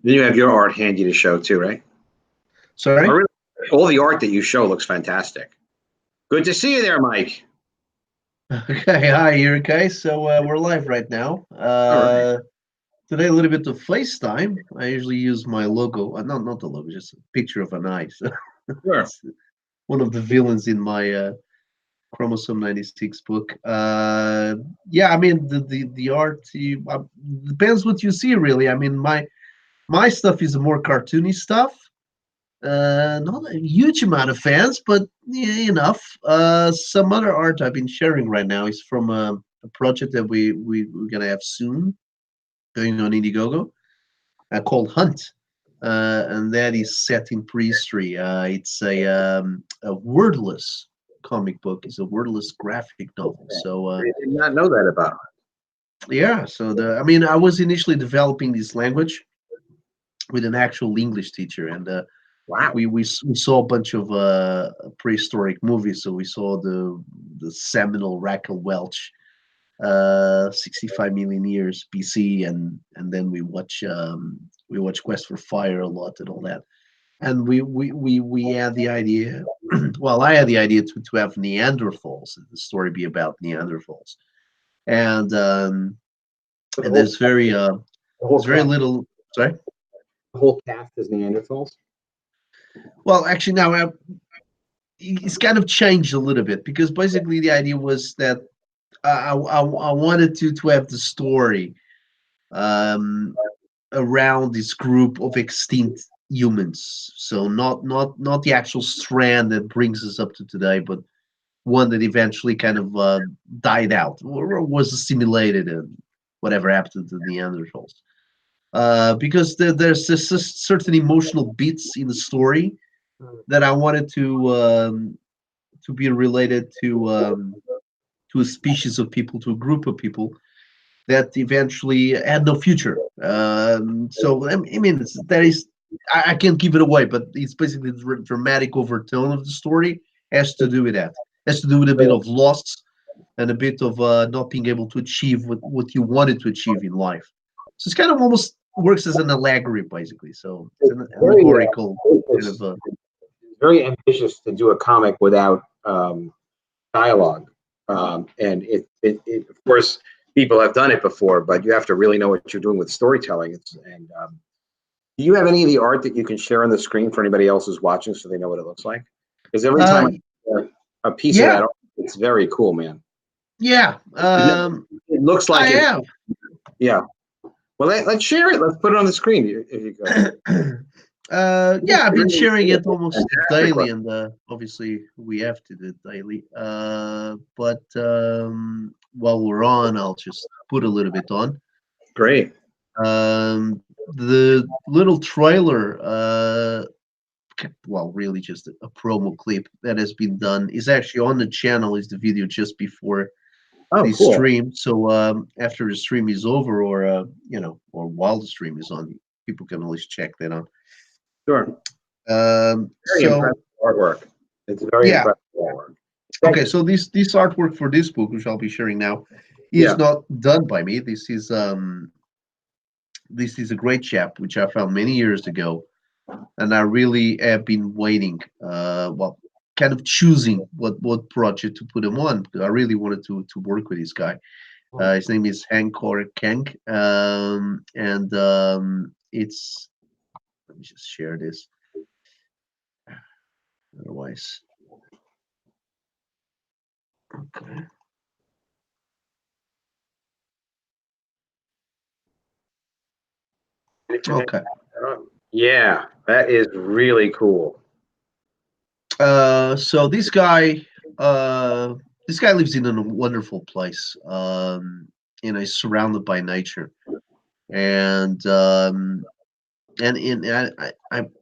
Then you have your art handy to show too, right? Sorry? Really, all the art that you show looks fantastic. Good to see you there, Mike. Okay, hi, Eric. So we're live right now. All right. Today, a little bit of FaceTime. I usually use my logo. Not the logo, just a picture of an eye. So Sure. it's one of the villains in my Chromosome 96 book. Yeah, I mean the art. Depends what you see, really. I mean my stuff is more cartoony stuff. Not a huge amount of fans, but yeah, enough. Some other art I've been sharing right now is from a project that we're gonna have soon going on Indiegogo called Hunt, and that is set in prehistory. It's a wordless comic book. It's a wordless graphic novel. So I did not know that about. yeah, so I mean, I was initially developing this language with an actual English teacher, and Wow. we saw a bunch of prehistoric movies. So we saw the seminal Raquel Welch, 65 million years BC, and then we watch Quest for Fire a lot and all that. And we had the idea. Well, I had the idea to have Neanderthals, and the story be about Neanderthals, and So and there's the whole very cast, little. Sorry. the whole cast is Neanderthals. Well, actually, now it's kind of changed a little bit because basically the idea was that I wanted to have the story um, around this group of extinct humans. So not the actual strand that brings us up to today, but one that eventually kind of died out or was assimilated and whatever happened to the Neanderthals. Because there's this certain emotional beats in the story that I wanted to be related to a species of people, to a group of people that eventually had no future. So I mean, that is I can't give it away, but it's basically the dramatic overtone of the story has to do with that. Has to do with a bit of loss and a bit of not being able to achieve what you wanted to achieve in life. So it's kind of almost works as an allegory, basically. So it's an Very, allegorical kind it's of. very ambitious to do a comic without dialogue, and of course people have done it before, but you have to really know what you're doing with storytelling. Do you have any of the art that you can share on the screen for anybody else who's watching so they know what it looks like? Because every time I hear a piece of Yeah, that art, it's very cool, man. yeah. It looks I like it. have. Yeah. Well, let's share it. Let's put it on the screen if you go. Yeah, I've been sharing it almost Fantastic daily, one. and obviously we have to do it daily. But while we're on, I'll just put a little bit on. Great. The little trailer, well, really just a promo clip that has been done is actually on the channel. Is the video just before Oh, the cool. stream? So after the stream is over, or or while the stream is on, people can always check that out. Sure. Very So impressive artwork. It's very yeah, impressive artwork. okay. So this artwork for this book, which I'll be sharing now, Yeah. is not done by me. This is a great chap which I found many years ago, and I really have been waiting. Well, kind of choosing what project to put him on because I really wanted to work with this guy. His name is Hankor Kang, and it's. Let me just share this. Otherwise, okay. Okay. Yeah, that is really cool. So this guy lives in a wonderful place. He's surrounded by nature, and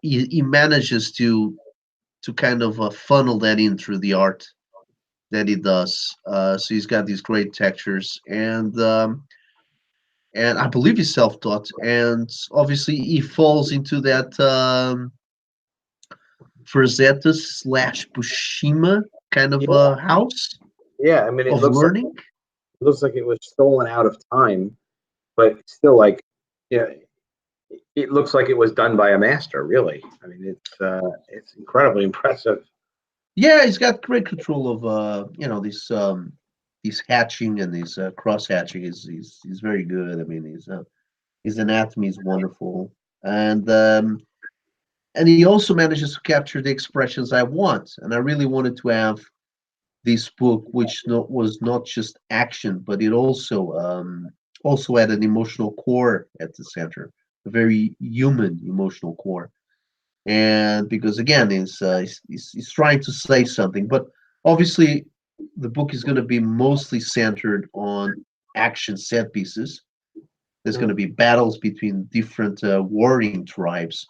he manages to kind of funnel that in through the art that he does. So he's got these great textures, and I believe he's self-taught, and obviously he falls into that Frazetta slash Bushima kind of Yeah, house yeah. I mean, of learning. it looks like it was stolen out of time, but still, like, yeah, it looks like it was done by a master, really. I mean, it's incredibly impressive. Yeah, he's got great control of these hatching and these cross hatching. He's very good. I mean, his anatomy is wonderful, and he also manages to capture the expressions I want. And I really wanted to have this book, which was not just action, but it also had an emotional core at the center, a very human emotional core. And because again, he's trying to say something, but obviously, the book is going to be mostly centered on action set pieces. There's going to be battles between different warring tribes,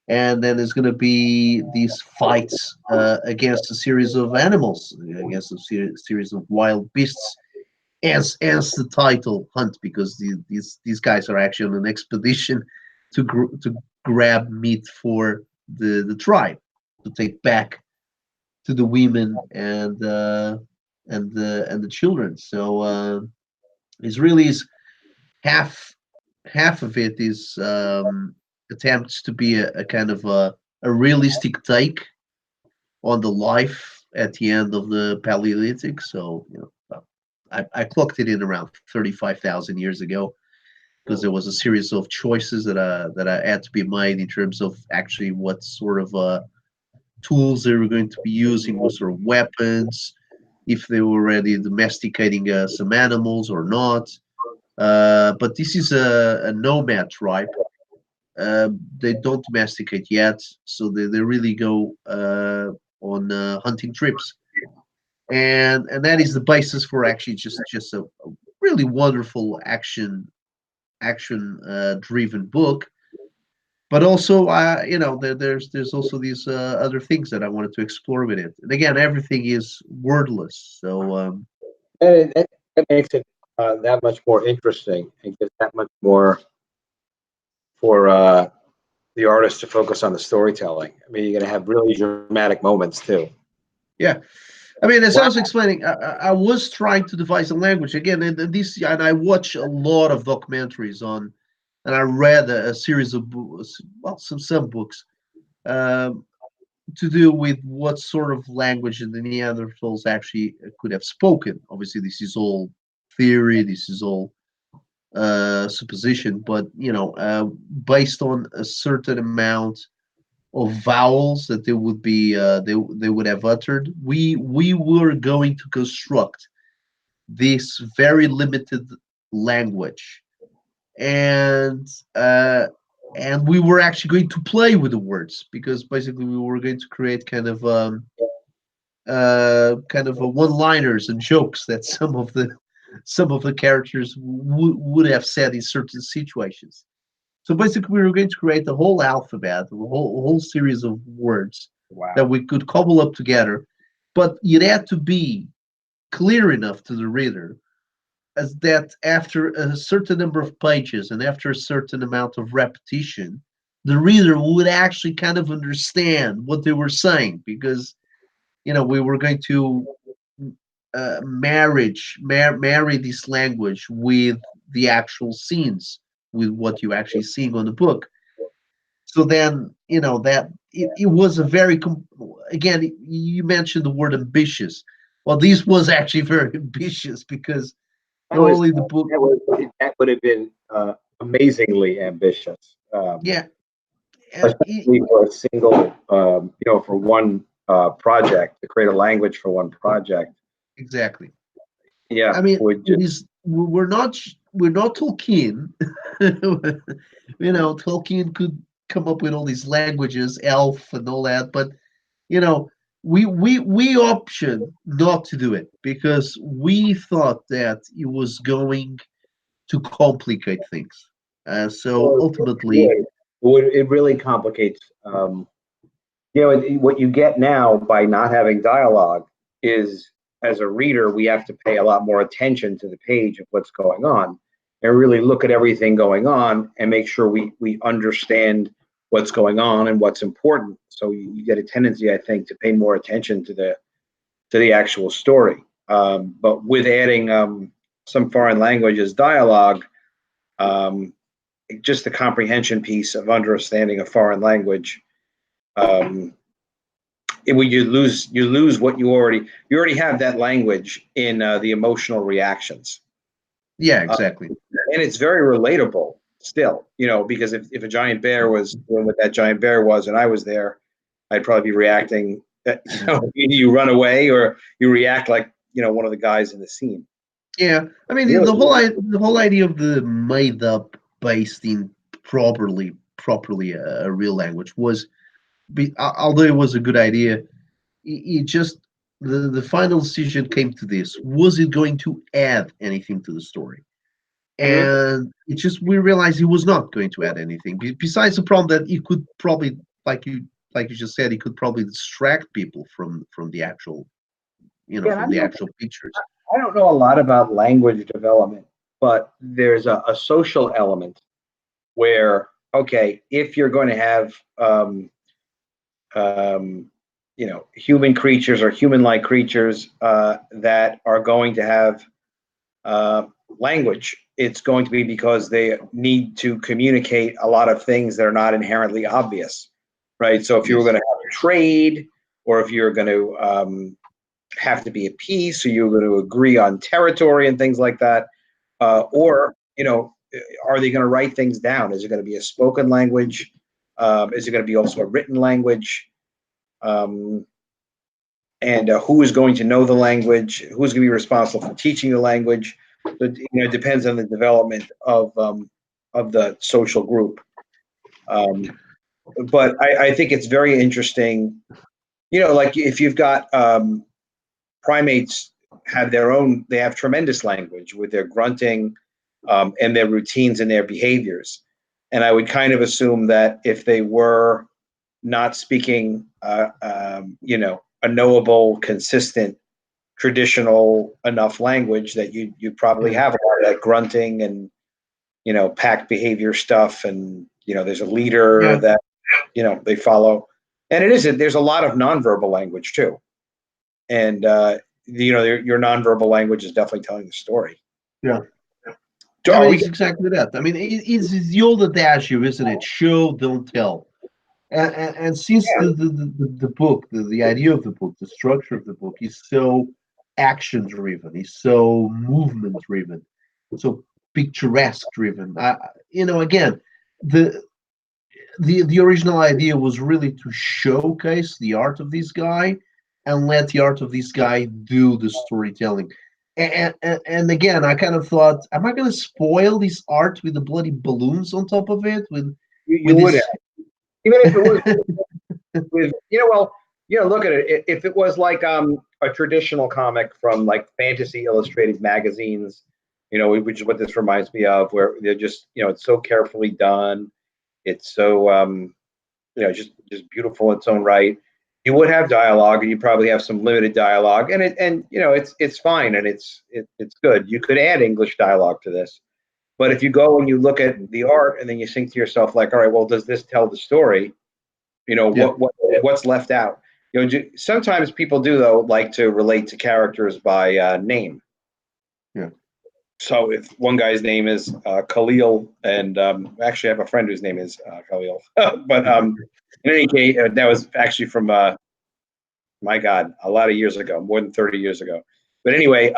and then there's going to be these fights against a series of animals, against a series of wild beasts, as the title hunt, because these guys are actually on an expedition to grab meat for the tribe to take back to the women and the children. So it's really is half of it is attempts to be a kind of a realistic take on the life at the end of the Paleolithic. So I clocked it in around 35,000 years ago, because there was a series of choices that I had to be made in terms of actually what sort of tools they were going to be using, what sort of weapons, if they were already domesticating some animals or not. But this is a nomad tribe. They don't domesticate yet, so they really go on hunting trips, and that is the basis for actually just a really wonderful action driven book. But also, there's also these other things that I wanted to explore with it. And again, everything is wordless, so And it makes it that much more interesting and gives that much more for the artist to focus on the storytelling. I mean, you're going to have really dramatic moments too. yeah. I mean, as I was explaining, I was trying to devise a language again, and I watch a lot of documentaries on, and I read a series of books, well, some books, um, to do with what sort of language the Neanderthals actually could have spoken. Obviously, this is all theory, this is all supposition, but based on a certain amount of vowels that they would be they would have uttered, we were going to construct this very limited language, and uh, and we were actually going to play with the words, because basically we were going to create kind of a one-liners and jokes that some of the characters would have said in certain situations. So basically, we were going to create a whole alphabet, a whole series of words that Wow. we could cobble up together, but it had to be clear enough to the reader as that after a certain number of pages and after a certain amount of repetition, the reader would actually kind of understand what they were saying, because we were going to marry this language with the actual scenes, with what you actually seeing on the book. So then that it was a very again, you mentioned the word ambitious. Well, this was actually very ambitious, because That not was only the book, that would have been amazingly ambitious, yeah, especially for a single, for one project, to create a language for one project. exactly. I Yeah, mean, would it just is we're not Tolkien. Tolkien could come up with all these languages, elf and all that, but you know, we option not to do it, because we thought that it was going to complicate things. So ultimately, it really complicates. What you get now by not having dialogue is, as a reader, we have to pay a lot more attention to the page of what's going on, and really look at everything going on and make sure we understand what's going on and what's important. So you get a tendency, I think, to pay more attention to the actual story. But with adding some foreign languages dialogue, um, just the comprehension piece of understanding a foreign language. You lose what you already have that language in the emotional reactions. Yeah, exactly. And it's very relatable still, because if a giant bear was doing what that giant bear was and I was there, I'd probably be reacting, you run away or you react like, one of the guys in the scene. Yeah, I mean Really? the whole idea of the made up based in properly a real language was, although it was a good idea, it just the final decision came to this: was it going to add anything to the story? And it just we realized it was not going to add anything besides the problem that it could probably, like you just said, it could probably distract people from the actual Yeah, from the actual pictures. I don't know a lot about language development, but there's a social element where, okay, if you're going to have, human creatures or human-like creatures that are going to have language, it's going to be because they need to communicate a lot of things that are not inherently obvious, right? So if you were Yes. going to have a trade, or if you're going to have to be at peace, or you're going to agree on territory and things like that, or are they going to write things down? Is it going to be a spoken language? Is it going to be also a written language? And who is going to know the language? Who's going to be responsible for teaching the language? It depends on the development of the social group. But I think it's very interesting. Like if you've got primates they have tremendous language with their grunting and their routines and their behaviors. And I would kind of assume that if they were not speaking, a knowable, consistent, traditional enough language, that you probably have a lot of that grunting and pack behavior stuff, and there's a leader that they follow, and there's a lot of nonverbal language too, and your nonverbal language is definitely telling the story. Yeah. I mean, it's exactly that. I mean, it's the old adage, isn't it? Show, don't tell. And since the book, the idea of the book, the structure of the book is so action driven, is so movement driven, so picturesque driven. Again, the original idea was really to showcase the art of this guy and let the art of this guy do the storytelling. And again, I kind of thought, am I going to spoil this art with the bloody balloons on top of it? You would have. Even if it was with, look at it. If it was like a traditional comic from like Fantasy Illustrated magazines, which is what this reminds me of, where they're just, it's so carefully done. It's so, just beautiful in its own right. You would have dialogue, and you probably have some limited dialogue, and it's fine, and it's good. You could add English dialogue to this. But if you go and you look at the art and then you think to yourself, like, all right, well, does this tell the story? What's left out? Sometimes people do, though, like to relate to characters by name. Yeah. So if one guy's name is Khalil, and actually I have a friend whose name is Khalil, but in any case, that was actually from my God, a lot of years ago, more than 30 years ago. But anyway,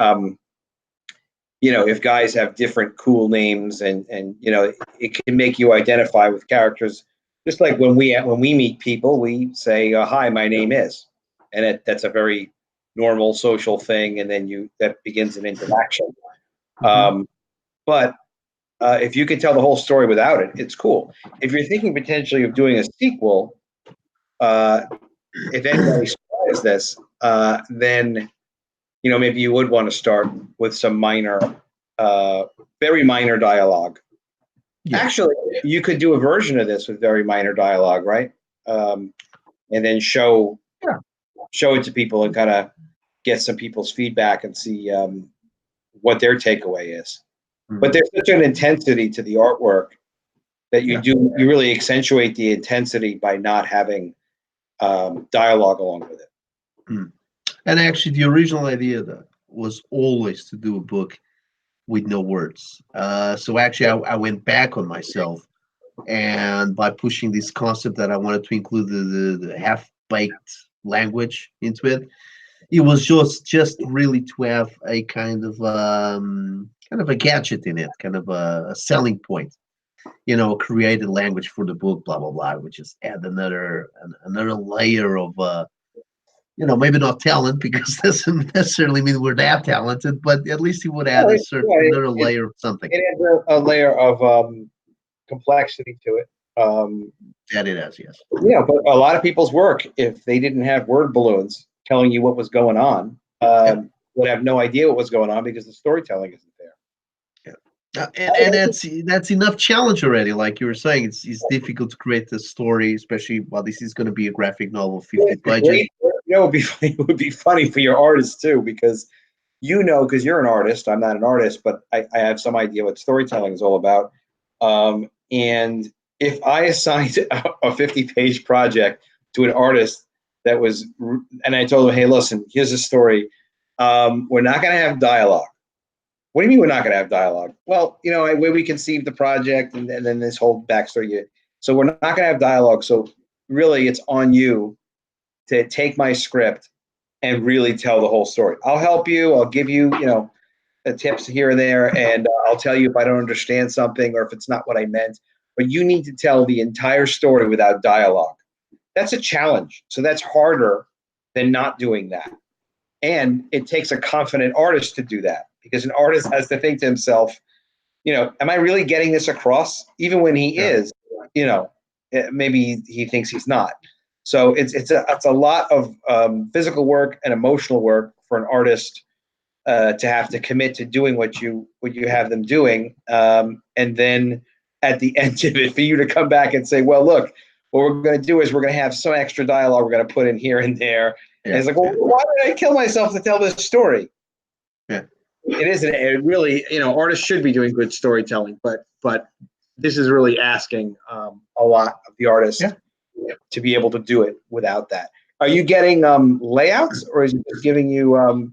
if guys have different cool names, and it can make you identify with characters. Just like when we meet people, we say, "Hi, my name is," and that's a very normal social thing, and then that begins an interaction. But if you can tell the whole story without it, it's cool. If you're thinking potentially of doing a sequel, if anybody spoils this, then maybe you would want to start with some very minor dialogue. Yeah. Actually, you could do a version of this with very minor dialogue, right? And then show it to people and kind of get some people's feedback and see what their takeaway is. But there's such an intensity to the artwork that you really accentuate the intensity by not having dialogue along with it. And actually, the original idea that was always to do a book with no words. So actually, I went back on myself, and by pushing this concept that I wanted to include the half-baked language into it, it was just really to have a kind of a gadget in it, kind of a selling point. Created language for the book, blah blah blah, which just add another layer of maybe not talent because doesn't necessarily mean we're that talented, but at least it would add a certain another layer of something. It adds a layer of complexity to it. That it has, yes. Yeah, but a lot of people's work, if they didn't have word balloons telling you what was going on, would have no idea what was going on because the storytelling isn't there. And that's enough challenge already. Like you were saying, it's difficult to create the story, especially while this is going to be a graphic novel, 50 pages. It would be funny for your artist too, because because you're an artist. I'm not an artist, but I have some idea what storytelling is all about. And if I assigned a 50-page project to an artist and I told him, hey, listen, here's a story. We're not going to have dialogue. What do you mean we're not going to have dialogue? Well, where we conceived the project and then this whole backstory. So we're not going to have dialogue. So really, it's on you to take my script and really tell the whole story. I'll help you. I'll give you, the tips here and there, and I'll tell you if I don't understand something or if it's not what I meant. But you need to tell the entire story without dialogue. That's a challenge. So that's harder than not doing that. And it takes a confident artist to do that, because an artist has to think to himself, am I really getting this across? Even when he is, maybe he thinks he's not. So it's a lot of physical work and emotional work for an artist to have to commit to doing what you have them doing, and then at the end of it, for you to come back and say, well, look, what we're going to do is we're going to have some extra dialogue we're going to put in here and there. And it's like, well, why did I kill myself to tell this story? Yeah. It isn't. It really, artists should be doing good storytelling, but this is really asking a lot of the artist to be able to do it without that. Are you getting layouts, or is it just giving you?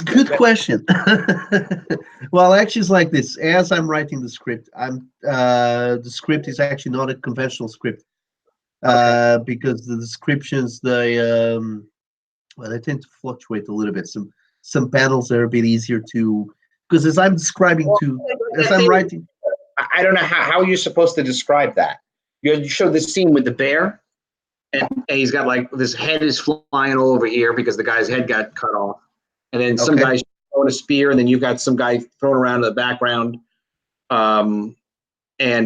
Good question. Well, actually, it's like this. As I'm writing the script, the script is actually not a conventional script, because the descriptions they tend to fluctuate a little bit. Some panels are a bit easier to, because as I'm describing as I'm writing, I don't know how you're supposed to describe that. You showed this scene with the bear, and he's got like this head is flying all over here because the guy's head got cut off, and then some guy's throwing a spear, and then you've got some guy thrown around in the background. I don't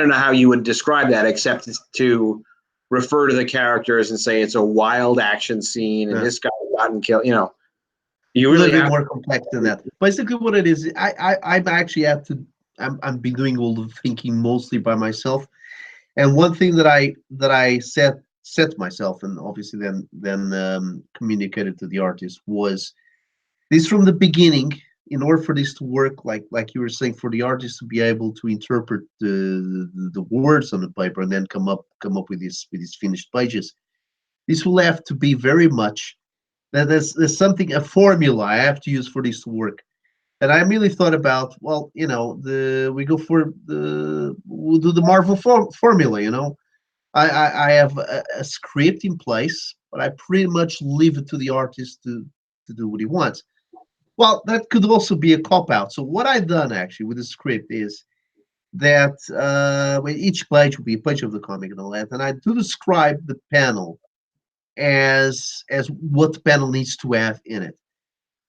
know how you would describe that except to refer to the characters and say it's a wild action scene, and this guy got killed. You really a little bit more complex than that. Basically, what it is, I'm actually I'm been doing all the thinking mostly by myself. And one thing that I set myself, and obviously then communicated to the artist, was this from the beginning. In order for this to work, like you were saying, for the artist to be able to interpret the words on the paper and then come up with these finished pages, this will have to be very much that there's something, a formula I have to use for this to work. And I really thought about, well, we'll do the Marvel formula. I have a script in place, but I pretty much leave it to the artist to do what he wants. Well, that could also be a cop-out. So what I've done actually with the script is that each page will be a page of the comic and all that, and I do describe the panel as what the panel needs to have in it.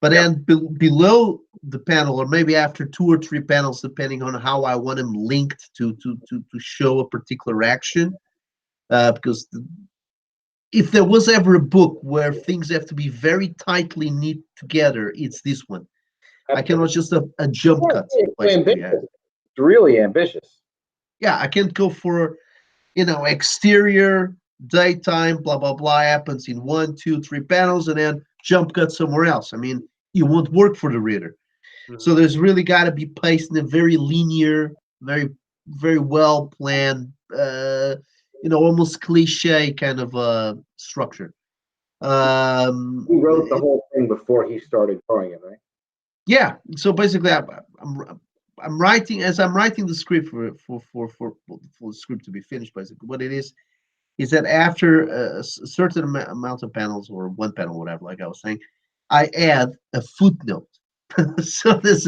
But then below the panel, or maybe after 2 or 3 panels, depending on how I want them linked to show a particular action, because if there was ever a book where things have to be very tightly knit together, it's this one. I cannot just a jump cut. It's really ambitious. Yeah, I can't go for, exterior, daytime, blah, blah, blah, happens in 1, 2, 3 panels, and then jump cut somewhere else. I mean, it won't work for the reader. Mm-hmm. So there's really got to be placed in a very linear, very, very well planned, almost cliche kind of structure. He wrote the whole thing before he started drawing it, right? yeah. So basically, I'm I'm writing as I'm writing the script for the script to be finished. Basically, what it is that after a certain amount of panels or one panel, whatever, like I was saying, I add a footnote. so this,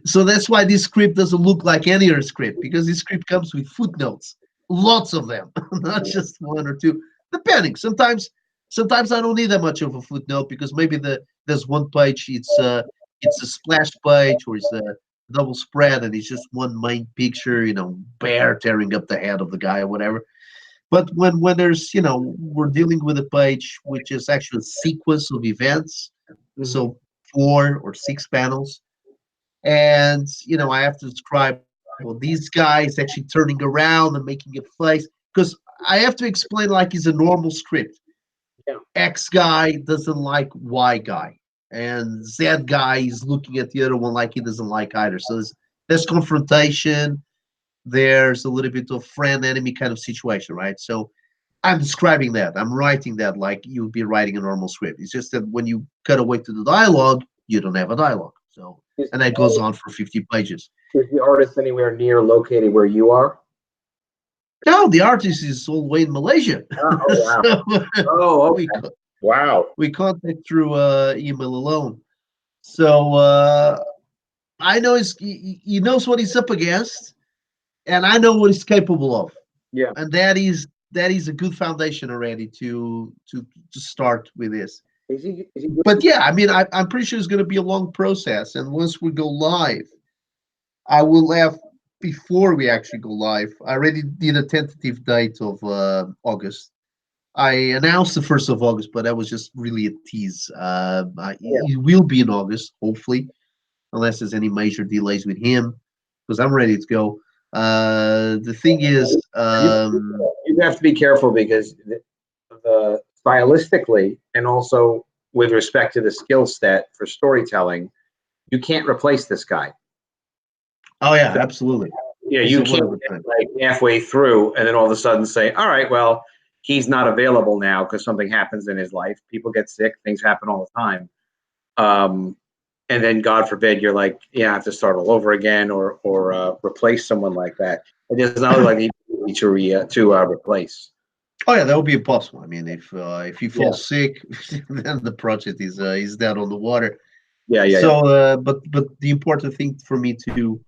so that's why this script doesn't look like any other script because this script comes with footnotes, lots of them, not just one or two, depending. Sometimes I don't need that much of a footnote because maybe there's one page it's a splash page or it's a double spread and it's just one main picture, bear tearing up the head of the guy or whatever. But when there's, we're dealing with a page which is actually a sequence of events, Mhm. so 4 or 6 panels, and I have to describe, well, these guys actually turning around and making a face because I have to explain like it's a normal script. Yeah. X guy doesn't like Y guy, and Z guy is looking at the other one like he doesn't like either. So there's confrontation, there's a little bit of friend enemy kind of situation, right? So I'm describing that. I'm writing that like you would be writing a normal script. It's just that when you cut away to the dialogue, you don't have a dialogue. So, Is, and that goes on for 50 pages. is the artist anywhere near located where you are? Now the artist is all the way in Malaysia. Oh, wow. so Oh, we okay. Wow. we contact through email alone. So I know he knows what he's up against, and I know what he's capable of. Yeah. And that is a good foundation already to start with this. Is he But yeah, I mean, I'm pretty sure it's going to be a long process, and once we go live, I will have before we actually go live. I already did a tentative date of August. I announced the 1st of August, but that was just really a tease. Yeah. It will be in August, hopefully, unless there's any major delays with him, because I'm ready to go. The thing is, You have to be careful because the stylistically and also with respect to the skill set for storytelling, you can't replace this guy. oh yeah, absolutely. Yeah, It's you a can't wonderful get time. like halfway through and then all of a sudden say, all right, well, he's not available now because something happens in his life. People get sick, things happen all the time. Um, and then God forbid you're like, yeah, I have to start all over again or replace someone like that. It does not look like he to replace. Oh yeah, that would be impossible. I mean, if he Yeah, falls sick, then the project is dead on the water. yeah. So, but the important thing for me to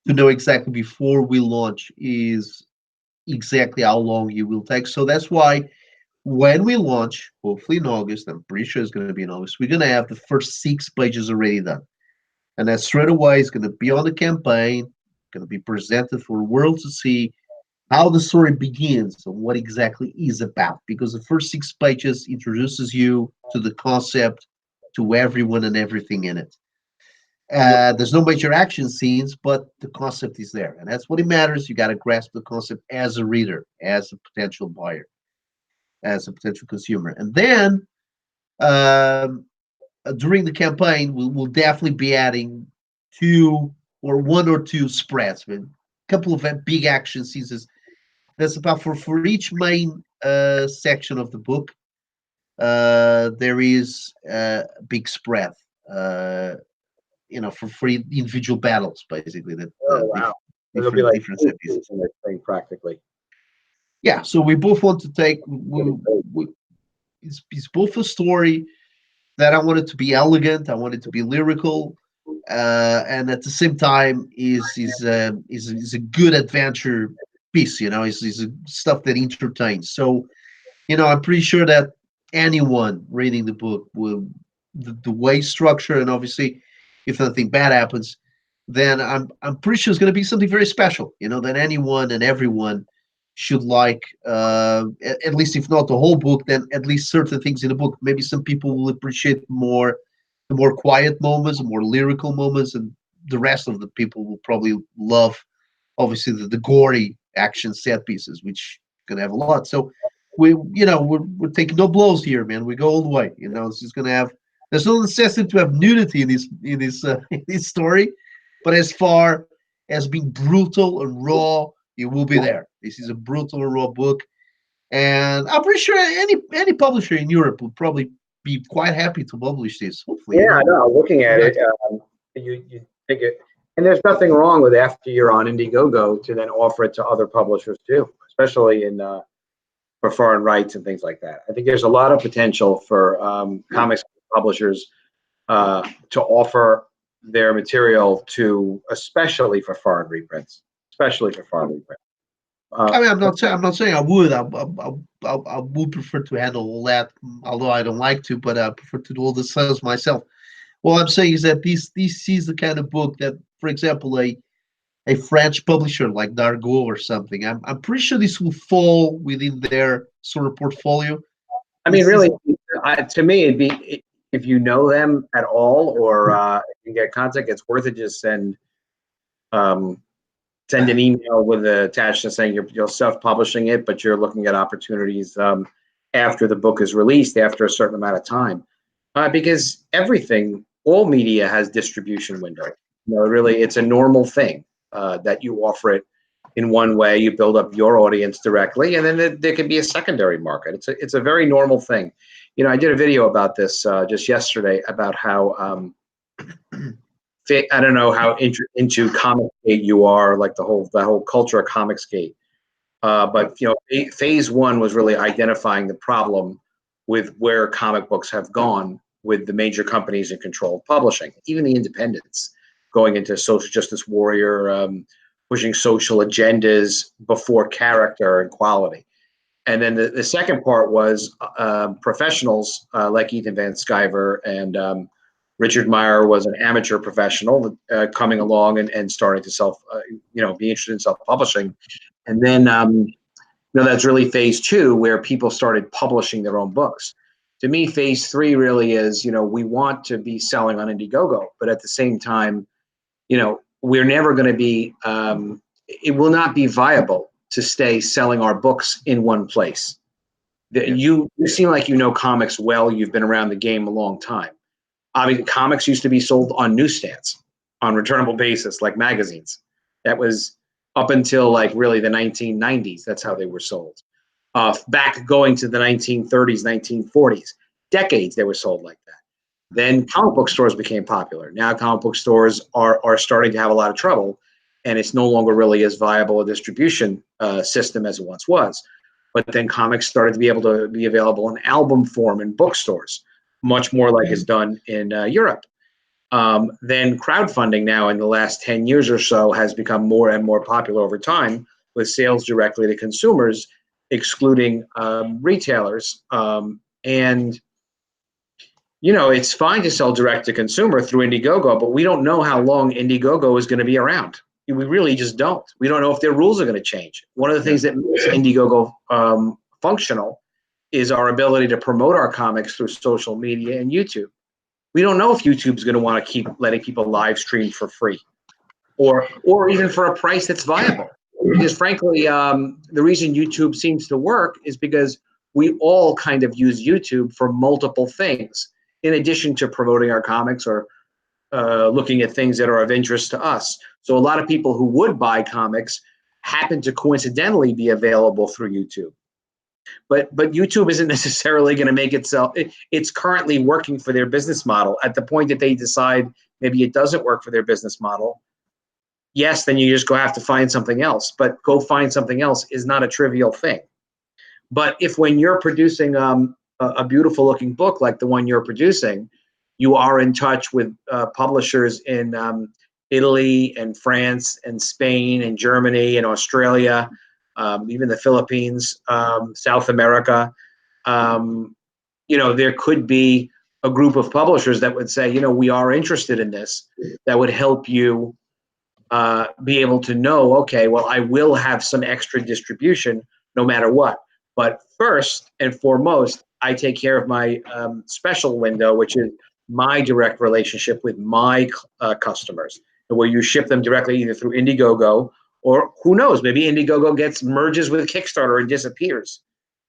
know exactly before we launch is exactly how long it will take. So that's why when we launch, hopefully in August, I'm pretty sure it's going to be in August, we're going to have the first 6 pages already done. And that straight away is going to be on the campaign, going to be presented for the world to see how the story begins and what exactly is about. Because the first 6 pages introduces you to the concept, to everyone and everything in it. There's no major action scenes, but the concept is there, and that's what it matters. You got to grasp the concept as a reader, as a potential buyer, as a potential consumer, and then um, during the campaign, we'll definitely be adding 1 or 2 spreads, with a couple of big action scenes. That's about for each main section of the book. There is a big spread. Uh, for individual battles, basically, that Oh, wow. It'll be different like different set pieces. in this thing practically. Yeah, so we both want to take. It's both a story that I want it to be elegant. I want it to be lyrical, and at the same time is a good adventure piece. Is stuff that entertains. So I'm pretty sure that anyone reading the book will the way structure and obviously if nothing bad happens, then I'm pretty sure it's going to be something very special. That anyone and everyone should like. At least if not the whole book, then at least certain things in the book. Maybe some people will appreciate more the more quiet moments, the more lyrical moments, and the rest of the people will probably love obviously the gory action set pieces, which gonna have a lot. So we're taking no blows here, man. We go all the way. It's just gonna have. There's no necessity to have nudity in this in this story, but as far as being brutal and raw, it will be there. This is a brutal and raw book, and I'm pretty sure any publisher in Europe would probably be quite happy to publish this. Hopefully, Yeah, I know. Looking at it, you think it, and there's nothing wrong with after you're on Indiegogo to then offer it to other publishers too, especially in for foreign rights and things like that. I think there's a lot of potential for comics publishers to offer their material to, especially for foreign reprints, especially for foreign reprints. I mean, I'm not saying I would. I would prefer to handle all that, although I don't like to, but I prefer to do all the sales myself. What I'm saying is that this is the kind of book that, for example, a French publisher like Dargaud or something, I'm pretty sure this will fall within their sort of portfolio. I mean, really, to me, it'd be, if you know them at all, or you get contact, it's worth it. Just send an email with the attachment saying you're self-publishing it, but you're looking at opportunities after the book is released, after a certain amount of time, because all media has distribution window. Really, it's a normal thing that you offer it in one way, you build up your audience directly, and then there could be a secondary market. It's a very normal thing. I did a video about this just yesterday about how I don't know how into Comicsgate you are, like the whole culture of Comicsgate. But phase one was really identifying the problem with where comic books have gone with the major companies in control of publishing, even the independents going into social justice warrior, pushing social agendas before character and quality. And then the second part was professionals like Ethan Van Sciver and Richard Meyer was an amateur professional coming along and starting to be interested in self-publishing. And then, that's really phase two, where people started publishing their own books. To me, phase three really is, we want to be selling on Indiegogo, but at the same time, we're never going to be, it will not be viable to stay selling our books in one place. You seem like you know comics well. You've been around the game a long time. Obviously, comics used to be sold on newsstands on returnable basis, like magazines. That was up until like really the 1990s. That's how they were sold. Back going to the 1930s, 1940s, decades they were sold like that. Then comic book stores became popular. Now comic book stores are starting to have a lot of trouble, and it's no longer really as viable a distribution system as it once was. But then comics started to be able to be available in album form in bookstores, much more like is done in Europe. Then crowdfunding now in the last 10 years or so has become more and more popular over time, with sales directly to consumers, excluding retailers. And it's fine to sell direct to consumer through Indiegogo, but we don't know how long Indiegogo is going to be around. We really just don't. We don't know if their rules are going to change. One of the things that makes Indiegogo functional is our ability to promote our comics through social media and YouTube. We don't know if YouTube's going to want to keep letting people live stream for free, or even for a price that's viable. Because frankly, the reason YouTube seems to work is because we all kind of use YouTube for multiple things, in addition to promoting our comics or looking at things that are of interest to us. So a lot of people who would buy comics happen to coincidentally be available through YouTube. But YouTube isn't necessarily going to make itself, it's currently working for their business model. At the point that they decide maybe it doesn't work for their business model, yes, then you just have to find something else. But go find something else is not a trivial thing. But if when you're producing a beautiful looking book like the one you're producing, you are in touch with publishers in Italy and France and Spain and Germany and Australia, even the Philippines, South America, there could be a group of publishers that would say, we are interested in this, that would help you be able to know, okay, well, I will have some extra distribution no matter what. But first and foremost, I take care of my special window, which is my direct relationship with my customers, where you ship them directly either through Indiegogo, or who knows, maybe Indiegogo merges with Kickstarter and disappears.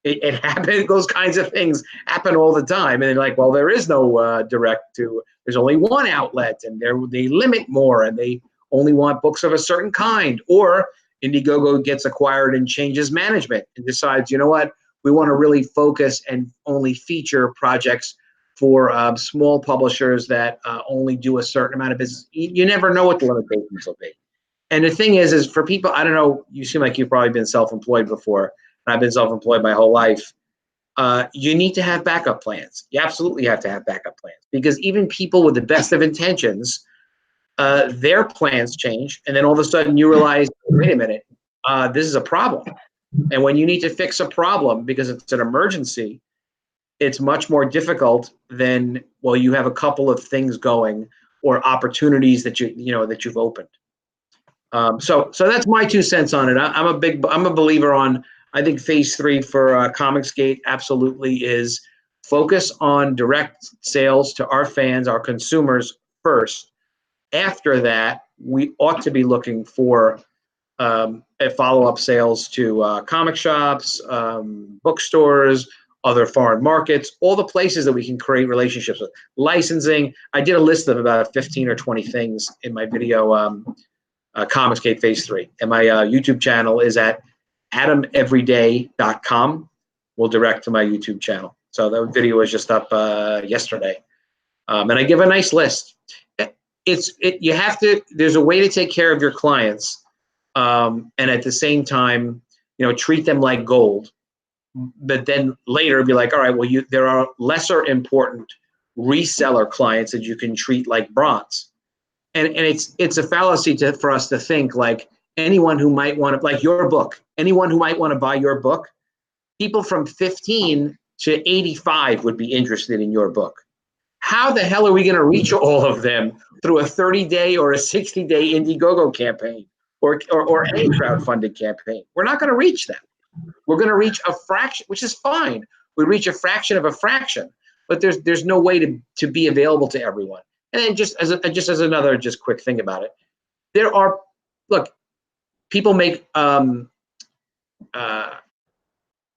It happens, those kinds of things happen all the time. And they're like, well, there is no there's only one outlet, and they limit more, and they only want books of a certain kind. Or Indiegogo gets acquired and changes management and decides, we want to really focus and only feature projects for small publishers that only do a certain amount of business. You never know what the limitations will be. And the thing is for people, I don't know, you seem like you've probably been self-employed before, and I've been self-employed my whole life. You need to have backup plans. You absolutely have to have backup plans, because even people with the best of intentions, their plans change, and then all of a sudden you realize, wait a minute, this is a problem. And when you need to fix a problem because it's an emergency, it's much more difficult than, well, you have a couple of things going or opportunities that that you've opened. So that's my 2 cents on it. I'm a believer on, I think phase 3 for Comicsgate absolutely is focus on direct sales to our fans, our consumers first. After that, we ought to be looking for follow-up sales to comic shops, bookstores, other foreign markets, all the places that we can create relationships with. Licensing. I did a list of about 15 or 20 things in my video, Comicsgate Phase 3. And my YouTube channel is at adameveryday.com. Will direct to my YouTube channel. So that video was just up yesterday. And I give a nice list. You have to, there's a way to take care of your clients, and at the same time, treat them like gold. But then later be like, all right, well, there are lesser important reseller clients that you can treat like bronze. And it's a fallacy for us to think like anyone who might want to, like your book, anyone who might want to buy your book, people from 15 to 85 would be interested in your book. How the hell are we going to reach all of them through a 30-day or a 60-day Indiegogo campaign or any crowdfunded campaign? We're not going to reach them. We're going to reach a fraction, which is fine. We reach a fraction of a fraction, but there's no way to be available to everyone. And then just as another quick thing about it, people make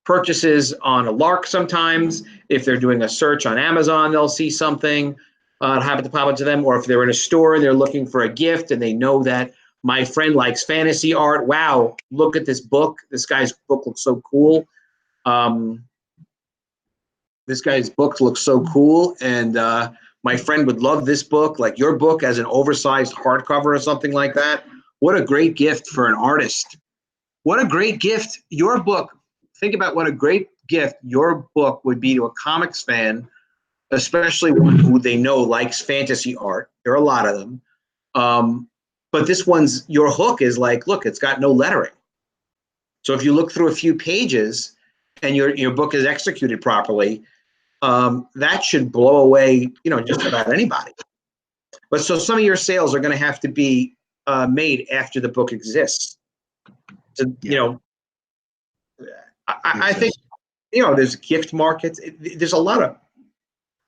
purchases on a lark sometimes. If they're doing a search on Amazon, they'll see something happen to pop into them, or if they're in a store and they're looking for a gift and they know that my friend likes fantasy art. Wow, look at this book. This guy's book looks so cool. This guy's book looks so cool, and my friend would love this book, like your book as an oversized hardcover or something like that. What a great gift for an artist. What a great gift your book. Think about what a great gift your book would be to a comics fan, especially one who they know likes fantasy art. There are a lot of them. But this one's, your hook is like, look, it's got no lettering. So if you look through a few pages and your book is executed properly, that should blow away, just about anybody. But so some of your sales are going to have to be made after the book exists. So, I think, there's gift markets. There's a lot of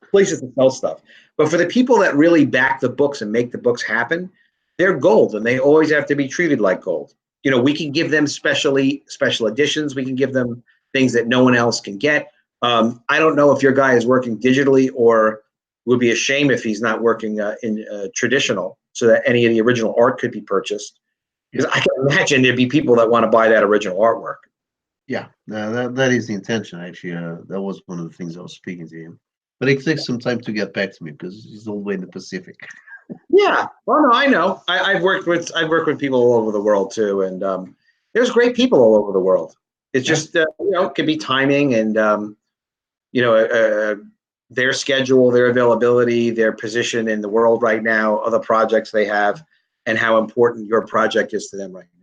places to sell stuff. But for the people that really back the books and make the books happen, they're gold, and they always have to be treated like gold. We can give them special editions. We can give them things that no one else can get. I don't know if your guy is working digitally, or it would be a shame if he's not working in traditional, so that any of the original art could be purchased. Because I can imagine there'd be people that want to buy that original artwork. Yeah, that is the intention, actually. That was one of the things I was speaking to him. But it takes some time to get back to me because he's all the way in the Pacific. Yeah, well, no, I know. I've worked with people all over the world too, and there's great people all over the world. It's just it can be timing and their schedule, their availability, their position in the world right now, other projects they have, and how important your project is to them right now.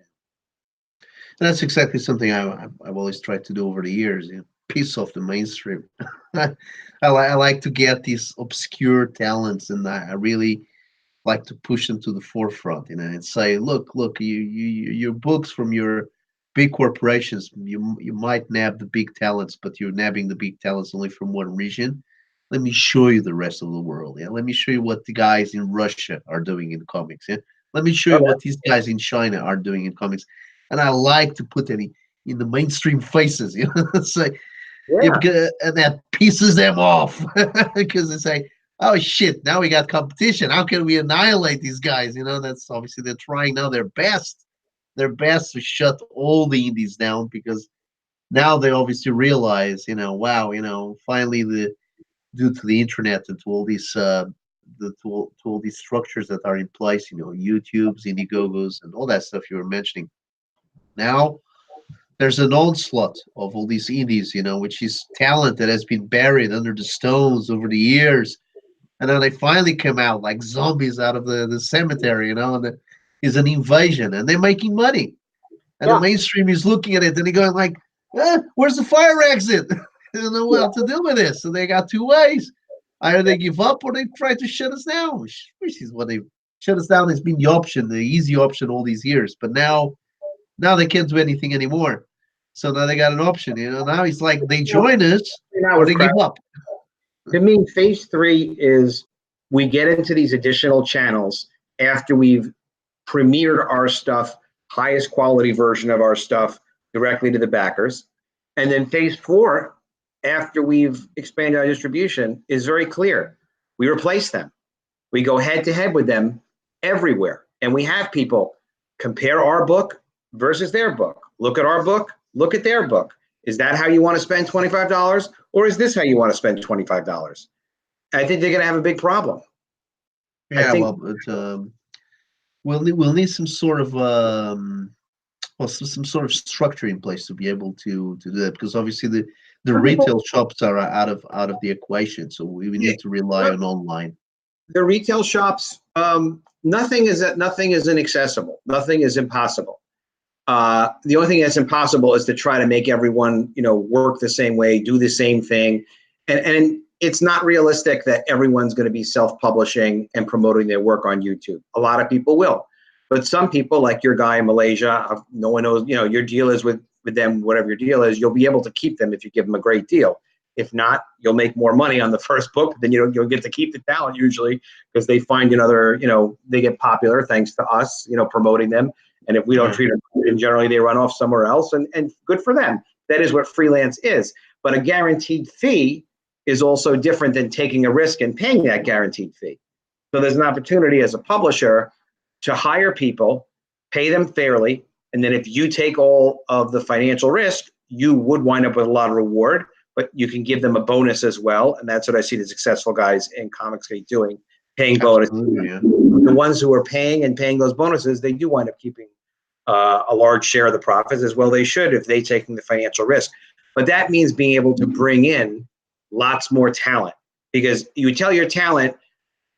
And that's exactly something I've always tried to do over the years. Piece off the mainstream. I like to get these obscure talents, and I really like to push them to the forefront, and say, look, your books from your big corporations, you might nab the big talents, but you're nabbing the big talents only from one region. Let me show you the rest of the world. Yeah, let me show you what the guys in Russia are doing in comics. Yeah, let me show you what these guys in China are doing in comics. And I like to put that in the mainstream faces. Say, and that pisses them off because they say, oh shit, now we got competition. How can we annihilate these guys? That's obviously they're trying now their best to shut all the indies down, because now they obviously realize, wow, finally due to the internet and to all these to all these structures that are in place, YouTube's, Indiegogos, and all that stuff you were mentioning. Now there's an onslaught of all these indies, which is talent that has been buried under the stones over the years, and then they finally come out like zombies out of the cemetery, and it's an invasion, and they're making money, and the mainstream is looking at it and they're going like, where's the fire exit? They don't know what to do with this. So they got two ways. Either they give up or they try to shut us down, which is what they shut us down has been the option, the easy option all these years. But now they can't do anything anymore. So now they got an option, Now it's like they join us or they give up. To me, phase 3 is we get into these additional channels after we've premiered our stuff, highest quality version of our stuff directly to the backers. And then phase 4, after we've expanded our distribution, is very clear. We replace them. We go head to head with them everywhere. And we have people compare our book versus their book. Look at our book, look at their book. Is that how you want to spend $25? Or is this how you want to spend $25? I think they're going to have a big problem. Yeah, we'll need some sort of some sort of structure in place to be able to do that, because obviously the retail shops are out of the equation, so we need to rely on online. The retail shops, nothing is inaccessible. Nothing is impossible. The only thing that's impossible is to try to make everyone, work the same way, do the same thing, and it's not realistic that everyone's going to be self-publishing and promoting their work on YouTube. A lot of people will, but some people, like your guy in Malaysia, no one knows, your deal is with them, whatever your deal is, you'll be able to keep them if you give them a great deal. If not, you'll make more money on the first book, then you'll get to keep the talent usually, because they find another, they get popular thanks to us, promoting them. And if we don't treat them, and generally they run off somewhere else, and good for them. That is what freelance is. But a guaranteed fee is also different than taking a risk and paying that guaranteed fee. So there's an opportunity as a publisher to hire people, pay them fairly, and then if you take all of the financial risk, you would wind up with a lot of reward, but you can give them a bonus as well. And that's what I see the successful guys in Comicsgate doing, paying bonuses. Yeah. The ones who are paying those bonuses, they do wind up keeping a large share of the profits, as well they should if they're taking the financial risk. But that means being able to bring in lots more talent, because you tell your talent,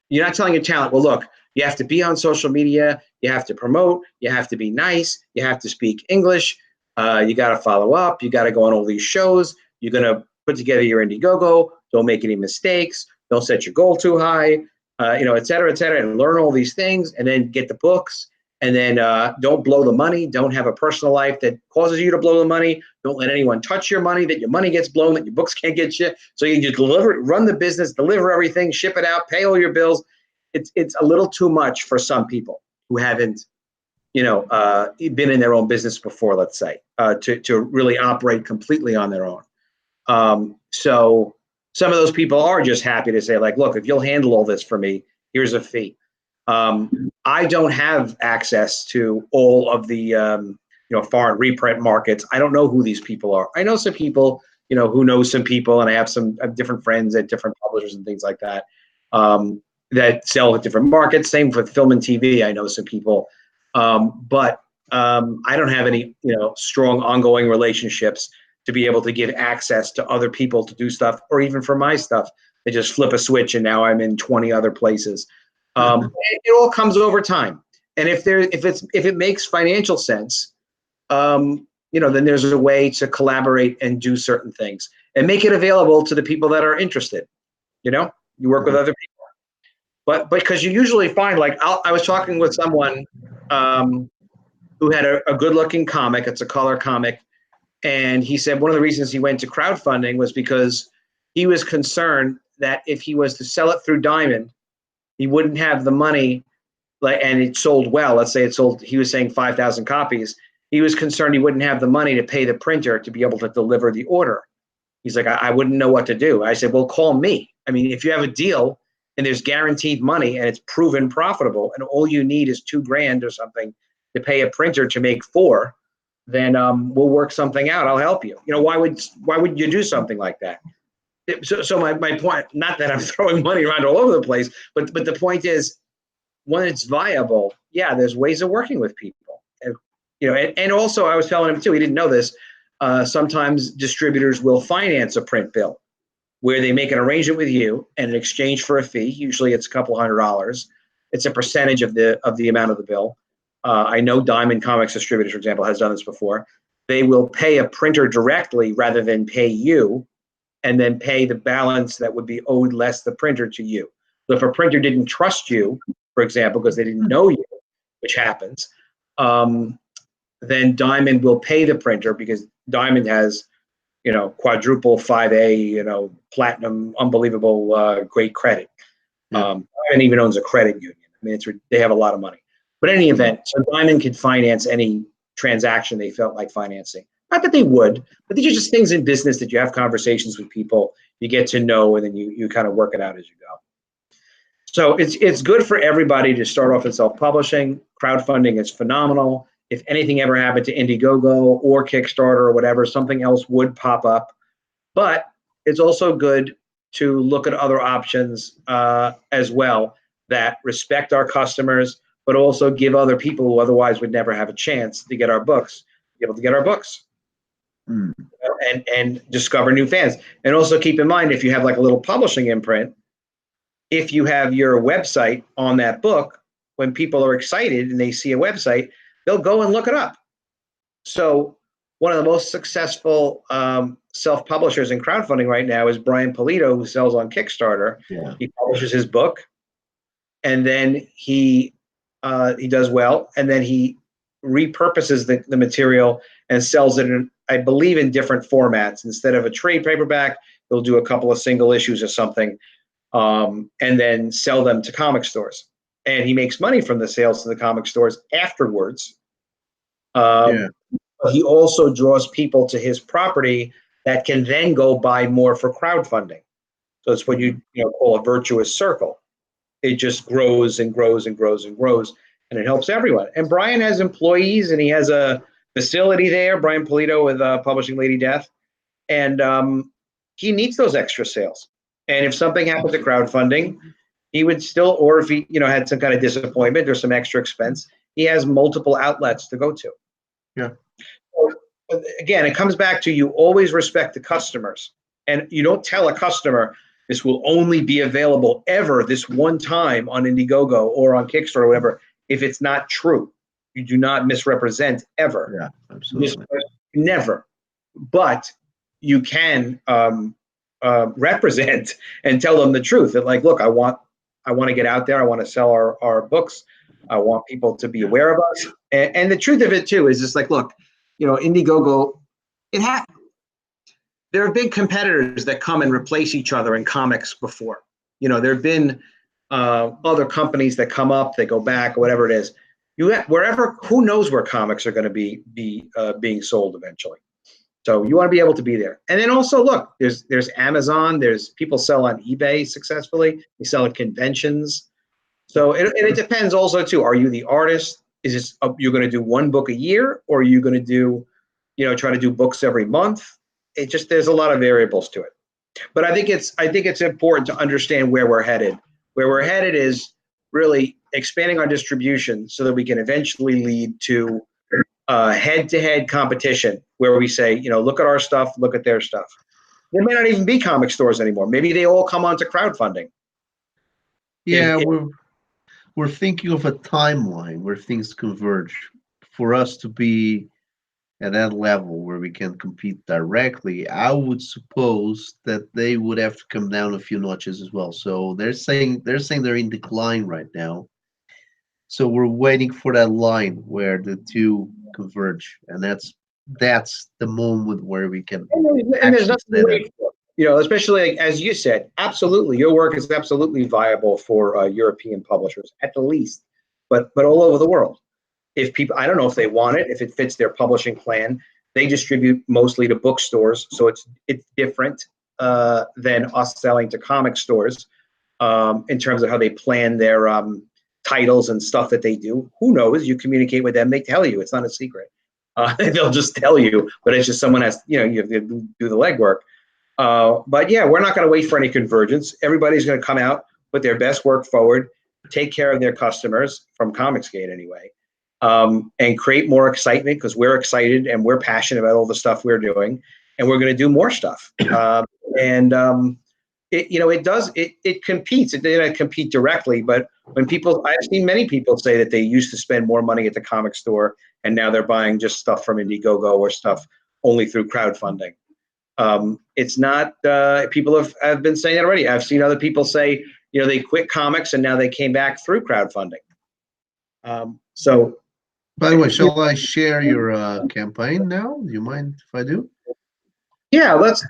you're not telling your talent, well, look, you have to be on social media, you have to promote, you have to be nice, you have to speak English, you got to follow up, you got to go on all these shows, you're going to put together your Indiegogo, don't make any mistakes, don't set your goal too high, et cetera, and learn all these things, and then get the books. And then don't blow the money. Don't have a personal life that causes you to blow the money. Don't let anyone touch your money, that your money gets blown, that your books can't get shipped. So you just run the business, deliver everything, ship it out, pay all your bills. It's a little too much for some people who haven't, been in their own business before, let's say, to really operate completely on their own. So some of those people are just happy to say, like, look, if you'll handle all this for me, here's a fee. I don't have access to all of the foreign reprint markets. I don't know who these people are. I know some people, who know some people, and I have some different friends at different publishers and things like that that sell at different markets. Same with film and TV. I know some people, but I don't have any strong ongoing relationships to be able to give access to other people to do stuff, or even for my stuff, they just flip a switch and now I'm in 20 other places. It all comes over time, and if it makes financial sense, then there's a way to collaborate and do certain things and make it available to the people that are interested. You work with other people, but because you usually find, like, I was talking with someone who had a good-looking comic. It's a color comic, and he said one of the reasons he went to crowdfunding was because he was concerned that if he was to sell it through Diamond, he wouldn't have the money, and it sold well. Let's say it sold, he was saying 5,000 copies. He was concerned he wouldn't have the money to pay the printer to be able to deliver the order. He's like, I wouldn't know what to do. I said, well, call me. I mean, if you have a deal and there's guaranteed money and it's proven profitable, and all you need is $2,000 or something to pay a printer to make 4, then we'll work something out. I'll help you. Why would you do something like that? So my point, not that I'm throwing money around all over the place, but the point is, when it's viable, yeah, there's ways of working with people. And, and also I was telling him too, he didn't know this, sometimes distributors will finance a print bill where they make an arrangement with you, and in exchange for a fee, usually it's a couple $100, it's a percentage of the amount of the bill. I know Diamond Comics Distributors, for example, has done this before. They will pay a printer directly rather than pay you, and then pay the balance that would be owed less the printer to you. So if a printer didn't trust you, for example, because they didn't know you, which happens, then Diamond will pay the printer, because Diamond has, quadruple 5A, platinum, unbelievable, great credit. Diamond even owns a credit union. I mean, they have a lot of money. But in any event, so Diamond could finance any transaction they felt like financing. Not that they would, but these are just things in business that you have conversations with people, you get to know, and then you kind of work it out as you go. So it's good for everybody to start off in self-publishing. Crowdfunding is phenomenal. If anything ever happened to Indiegogo or Kickstarter or whatever, something else would pop up. But it's also good to look at other options as well that respect our customers, but also give other people who otherwise would never have a chance to get our books, be able to get our books. And discover new fans. And also keep in mind, if you have like a little publishing imprint, if you have your website on that book, when people are excited and they see a website, they'll go and look it up. So one of the most successful self-publishers in crowdfunding right now is Brian Polito, who sells on Kickstarter. Yeah. He publishes his book, and then he does well, and then he repurposes the material and sells it in, I believe, in different formats. Instead of a trade paperback, they'll do a couple of single issues or something, and then sell them to comic stores. And he makes money from the sales to the comic stores afterwards. But he also draws people to his property that can then go buy more for crowdfunding. So it's what you call a virtuous circle. It just grows and grows and grows and grows, and it helps everyone. And Brian has employees, and he has a facility there, Brian Polito, with Publishing Lady Death, and he needs those extra sales. And if something happened to crowdfunding, he would still, or if he had some kind of disappointment or some extra expense, he has multiple outlets to go to. Yeah. So, again, it comes back to, you always respect the customers, and you don't tell a customer this will only be available ever this one time on Indiegogo or on Kickstarter or whatever, if it's not true. You do not misrepresent ever. Yeah, absolutely. Never. But you can represent and tell them the truth. That, like, look, I want to get out there. I want to sell our books. I want people to be aware of us. And the truth of it too is just like, look, Indiegogo, there have been competitors that come and replace each other in comics before. There have been other companies that come up, they go back, or whatever it is. Who knows where comics are going to be being sold eventually. So you want to be able to be there. And then also, look, there's Amazon, there's people sell on eBay successfully, they sell at conventions. So it depends also too. Are you the artist? Is this you're going to do one book a year, or are you going to do, try to do books every month? There's a lot of variables to it. But I think it's important to understand where we're headed. Where we're headed is really expanding our distribution so that we can eventually lead to head-to-head competition, where we say, look at our stuff, look at their stuff. There may not even be comic stores anymore. Maybe they all come onto crowdfunding. Yeah, we're thinking of a timeline where things converge. For us to be at that level where we can compete directly, I would suppose that they would have to come down a few notches as well. So they're saying they're in decline right now. So we're waiting for that line where the two converge, and that's the moment where we can. And there's nothing to wait for. Especially as you said, absolutely, your work is absolutely viable for European publishers at the least, but all over the world. If people, I don't know if they want it, if it fits their publishing plan. They distribute mostly to bookstores, so it's different than us selling to comic stores in terms of how they plan their titles and stuff that they do. Who knows? You communicate with them, they tell you. It's not a secret. They'll just tell you, but it's just someone has, you have to do the legwork. But yeah, we're not going to wait for any convergence. Everybody's going to come out, put their best work forward, take care of their customers from Comicsgate anyway, and create more excitement because we're excited and we're passionate about all the stuff we're doing, and we're going to do more stuff. And it competes. It didn't compete directly, but when I've seen many people say that they used to spend more money at the comic store and now they're buying just stuff from Indiegogo or stuff only through crowdfunding. It's not, people have been saying that already. I've seen other people say, they quit comics and now they came back through crowdfunding. So, by the way, shall I share your campaign now? Do you mind if I do? Yeah, let's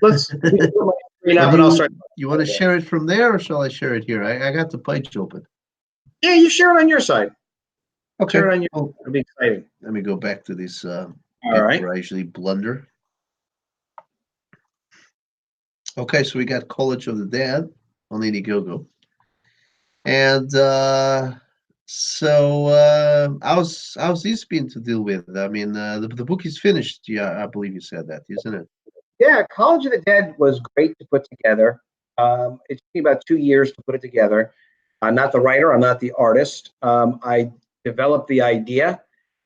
You want to share it from there, or shall I share it here? I got the page open. Yeah, you share it on your side. Okay. Share it on your. It'll be exciting. Let me go back to this. All right. Where I usually blunder. Okay, so we got College of the Dead on Indiegogo, and how's this been to deal with? I mean, the book is finished. Yeah, I believe you said that, isn't it? Yeah, College of the Dead was great to put together. It took me about 2 years to put it together. I'm not the writer. I'm not the artist. I developed the idea,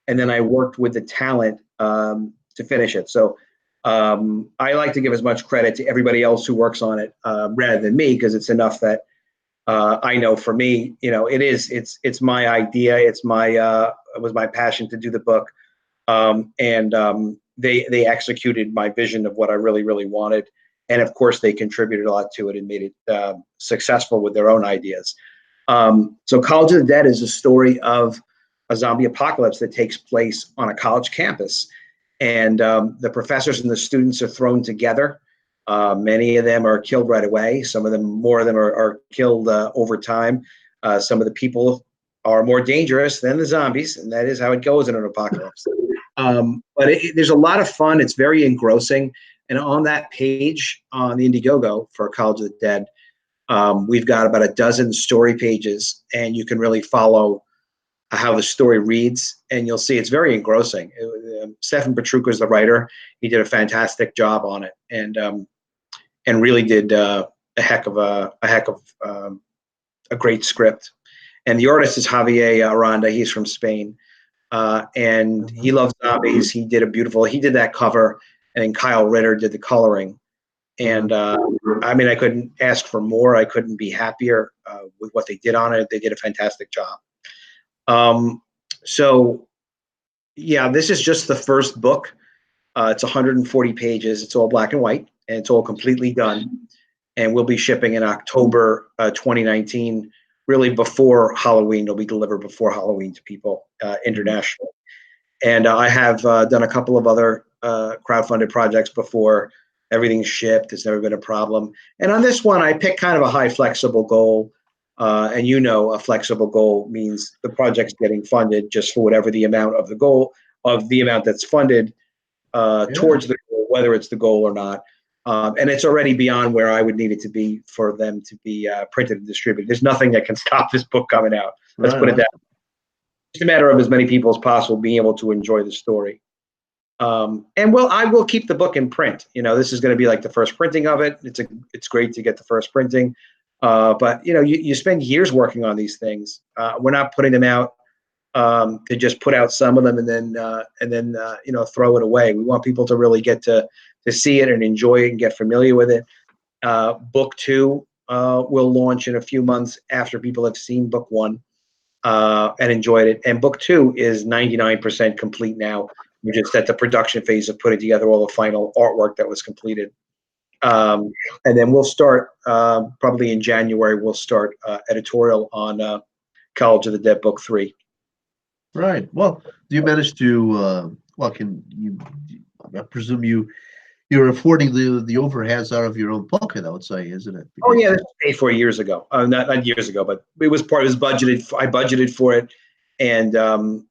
and then I worked with the talent to finish it. So I like to give as much credit to everybody else who works on it rather than me, because it's enough that I know for me, it's my idea. It was my passion to do the book, and they executed my vision of what I really, really wanted. And of course, they contributed a lot to it and made it successful with their own ideas. So College of the Dead is a story of a zombie apocalypse that takes place on a college campus. And the professors and the students are thrown together. Many of them are killed right away. More of them are killed over time. Some of the people are more dangerous than the zombies, and that is how it goes in an apocalypse. But there's a lot of fun. It's very engrossing. And on that page on the Indiegogo for College of the Dead, we've got about a dozen story pages, and you can really follow how the story reads, and you'll see it's very engrossing. Stefan Petrucca is the writer. He did a fantastic job on it, and really did a heck of a great script. And the artist is Javier Aranda. He's from Spain. And he loves zombies. He did that cover, and then Kyle Ritter did the coloring. And I mean, I couldn't ask for more. I couldn't be happier with what they did on it. They did a fantastic job. So yeah, this is just the first book. It's 140 pages. It's all black and white, and it's all completely done. And we'll be shipping in October 2019. Really before Halloween. It'll be delivered before Halloween to people internationally. And I have done a couple of other crowdfunded projects before. Everything's shipped. It's never been a problem. And on this one, I picked kind of a high flexible goal. And a flexible goal means the project's getting funded just for whatever the amount of the amount that's funded towards the goal, whether it's the goal or not. And it's already beyond where I would need it to be for them to be printed and distributed. There's nothing that can stop this book coming out. Let's put it that way. It's a matter of as many people as possible being able to enjoy the story. And I will keep the book in print. This is going to be like the first printing of it. It's great to get the first printing. But you spend years working on these things. We're not putting them out to just put out some of them and then throw it away. We want people to really get to see it and enjoy it and get familiar with it. Book 2 will launch in a few months after people have seen book 1 and enjoyed it. And book 2 is 99% complete now. We're just at the production phase of putting together all the final artwork that was completed. And then we'll start probably in January. We'll start editorial on College of the Dead book 3. Right. Well, do you manage to? Can you? I presume you're affording the overheads out of your own pocket, I would say, isn't it? Oh yeah, this was paid for years ago. Not years ago, but it was budgeted. I budgeted for it, and the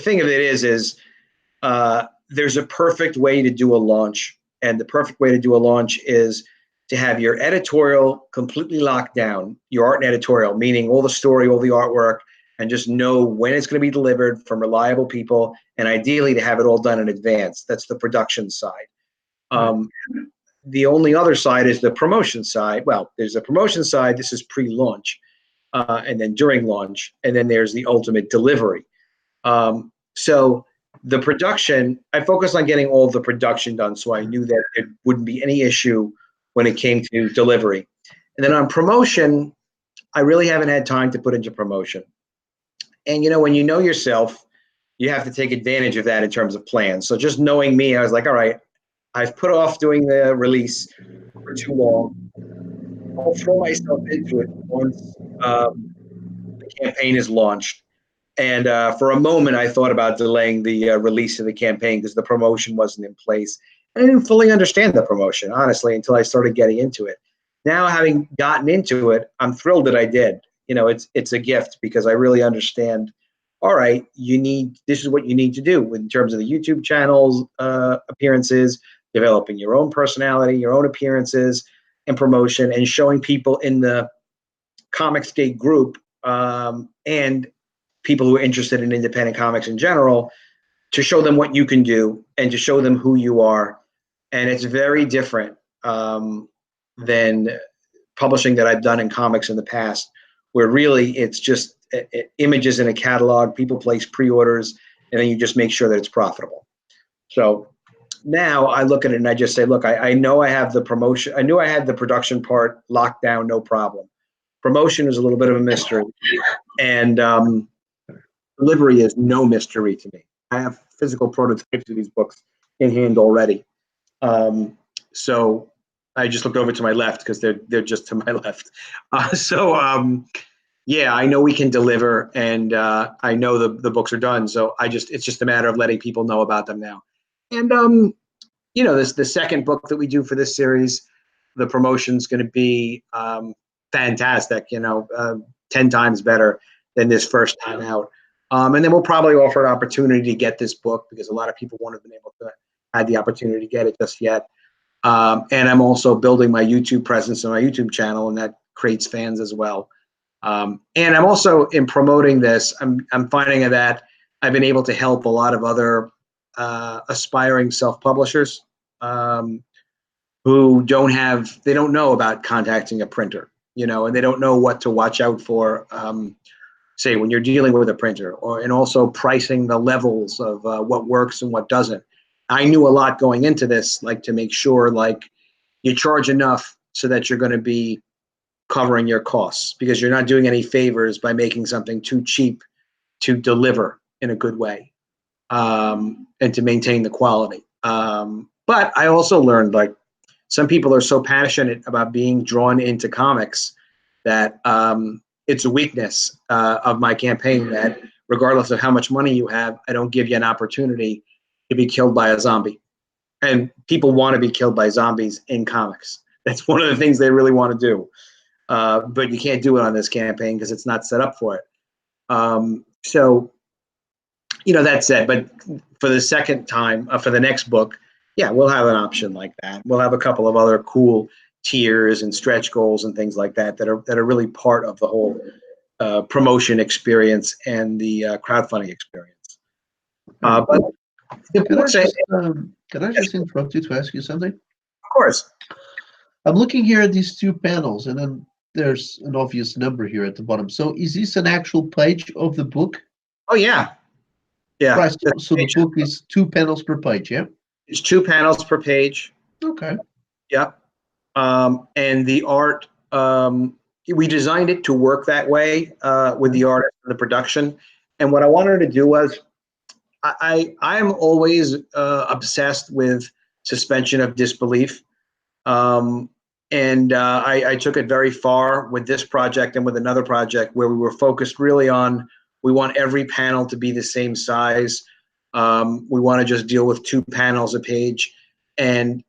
thing of it is there's a perfect way to do a launch, and the perfect way to do a launch is to have your editorial completely locked down, your art and editorial, meaning all the story, all the artwork, and just know when it's going to be delivered from reliable people, and ideally to have it all done in advance. That's the production side. the only other side is the promotion side. Well, there's a promotion side. This is pre-launch, and then during launch, and then there's the ultimate delivery. So the production, I focused on getting all of the production done, so I knew that it wouldn't be any issue when it came to delivery. And then on promotion, I really haven't had time to put into promotion. And when you know yourself, you have to take advantage of that in terms of plans. So just knowing me, I was like, all right, I've put off doing the release for too long. I'll throw myself into it once the campaign is launched. And for a moment, I thought about delaying the release of the campaign because the promotion wasn't in place. I didn't fully understand the promotion, honestly, until I started getting into it. Now, having gotten into it, I'm thrilled that I did. It's a gift because I really understand. All right, this is what you need to do in terms of the YouTube channels, appearances, developing your own personality, your own appearances, and promotion, and showing people in the Comicsgate group and people who are interested in independent comics in general, to show them what you can do and to show them who you are. And it's very different than publishing that I've done in comics in the past, where really it's just images in a catalog, people place pre-orders, and then you just make sure that it's profitable. So now I look at it and I just say, look, I know I have the promotion. I knew I had the production part locked down, no problem. Promotion is a little bit of a mystery. And delivery is no mystery to me. I have physical prototypes of these books in hand already. So I just looked over to my left because they're just to my left. Yeah, I know we can deliver, and I know the books are done. So it's just a matter of letting people know about them now. And the second book that we do for this series, the promotion's going to be fantastic. 10 times better than this first time out. And then we'll probably offer an opportunity to get this book because a lot of people won't have been able to have the opportunity to get it just yet. And I'm also building my YouTube presence on my YouTube channel, and that creates fans as well. And I'm also, in promoting this, I'm finding that I've been able to help a lot of other aspiring self-publishers who don't know about contacting a printer, and they don't know what to watch out for. Say when you're dealing with a printer, and also pricing the levels of what works and what doesn't. I knew a lot going into this, to make sure you charge enough so that you're going to be covering your costs, because you're not doing any favors by making something too cheap to deliver in a good way and to maintain the quality. But I also learned some people are so passionate about being drawn into comics that it's a weakness of my campaign that regardless of how much money you have, I don't give you an opportunity to be killed by a zombie. And people want to be killed by zombies in comics. That's one of the things they really want to do. But you can't do it on this campaign because it's not set up for it. So, that said, but for the second time, for the next book, yeah, we'll have an option like that. We'll have a couple of other cool tiers and stretch goals and things like that are really part of the whole promotion experience and the crowdfunding experience. But Can I just interrupt you to ask you something? Of course. I'm looking here at these two panels, and then there's an obvious number here at the bottom. So is this an actual page of the book? Oh, yeah. Yeah. Right, so the book is 2 panels per page, yeah? It's 2 panels per page. Okay. Yep. And the art, we designed it to work that way with the artist and the production. And what I wanted to do was, I am always obsessed with suspension of disbelief. And I took it very far with this project and with another project where we were focused really on, we want every panel to be the same size. We want to just deal with 2 panels a page. And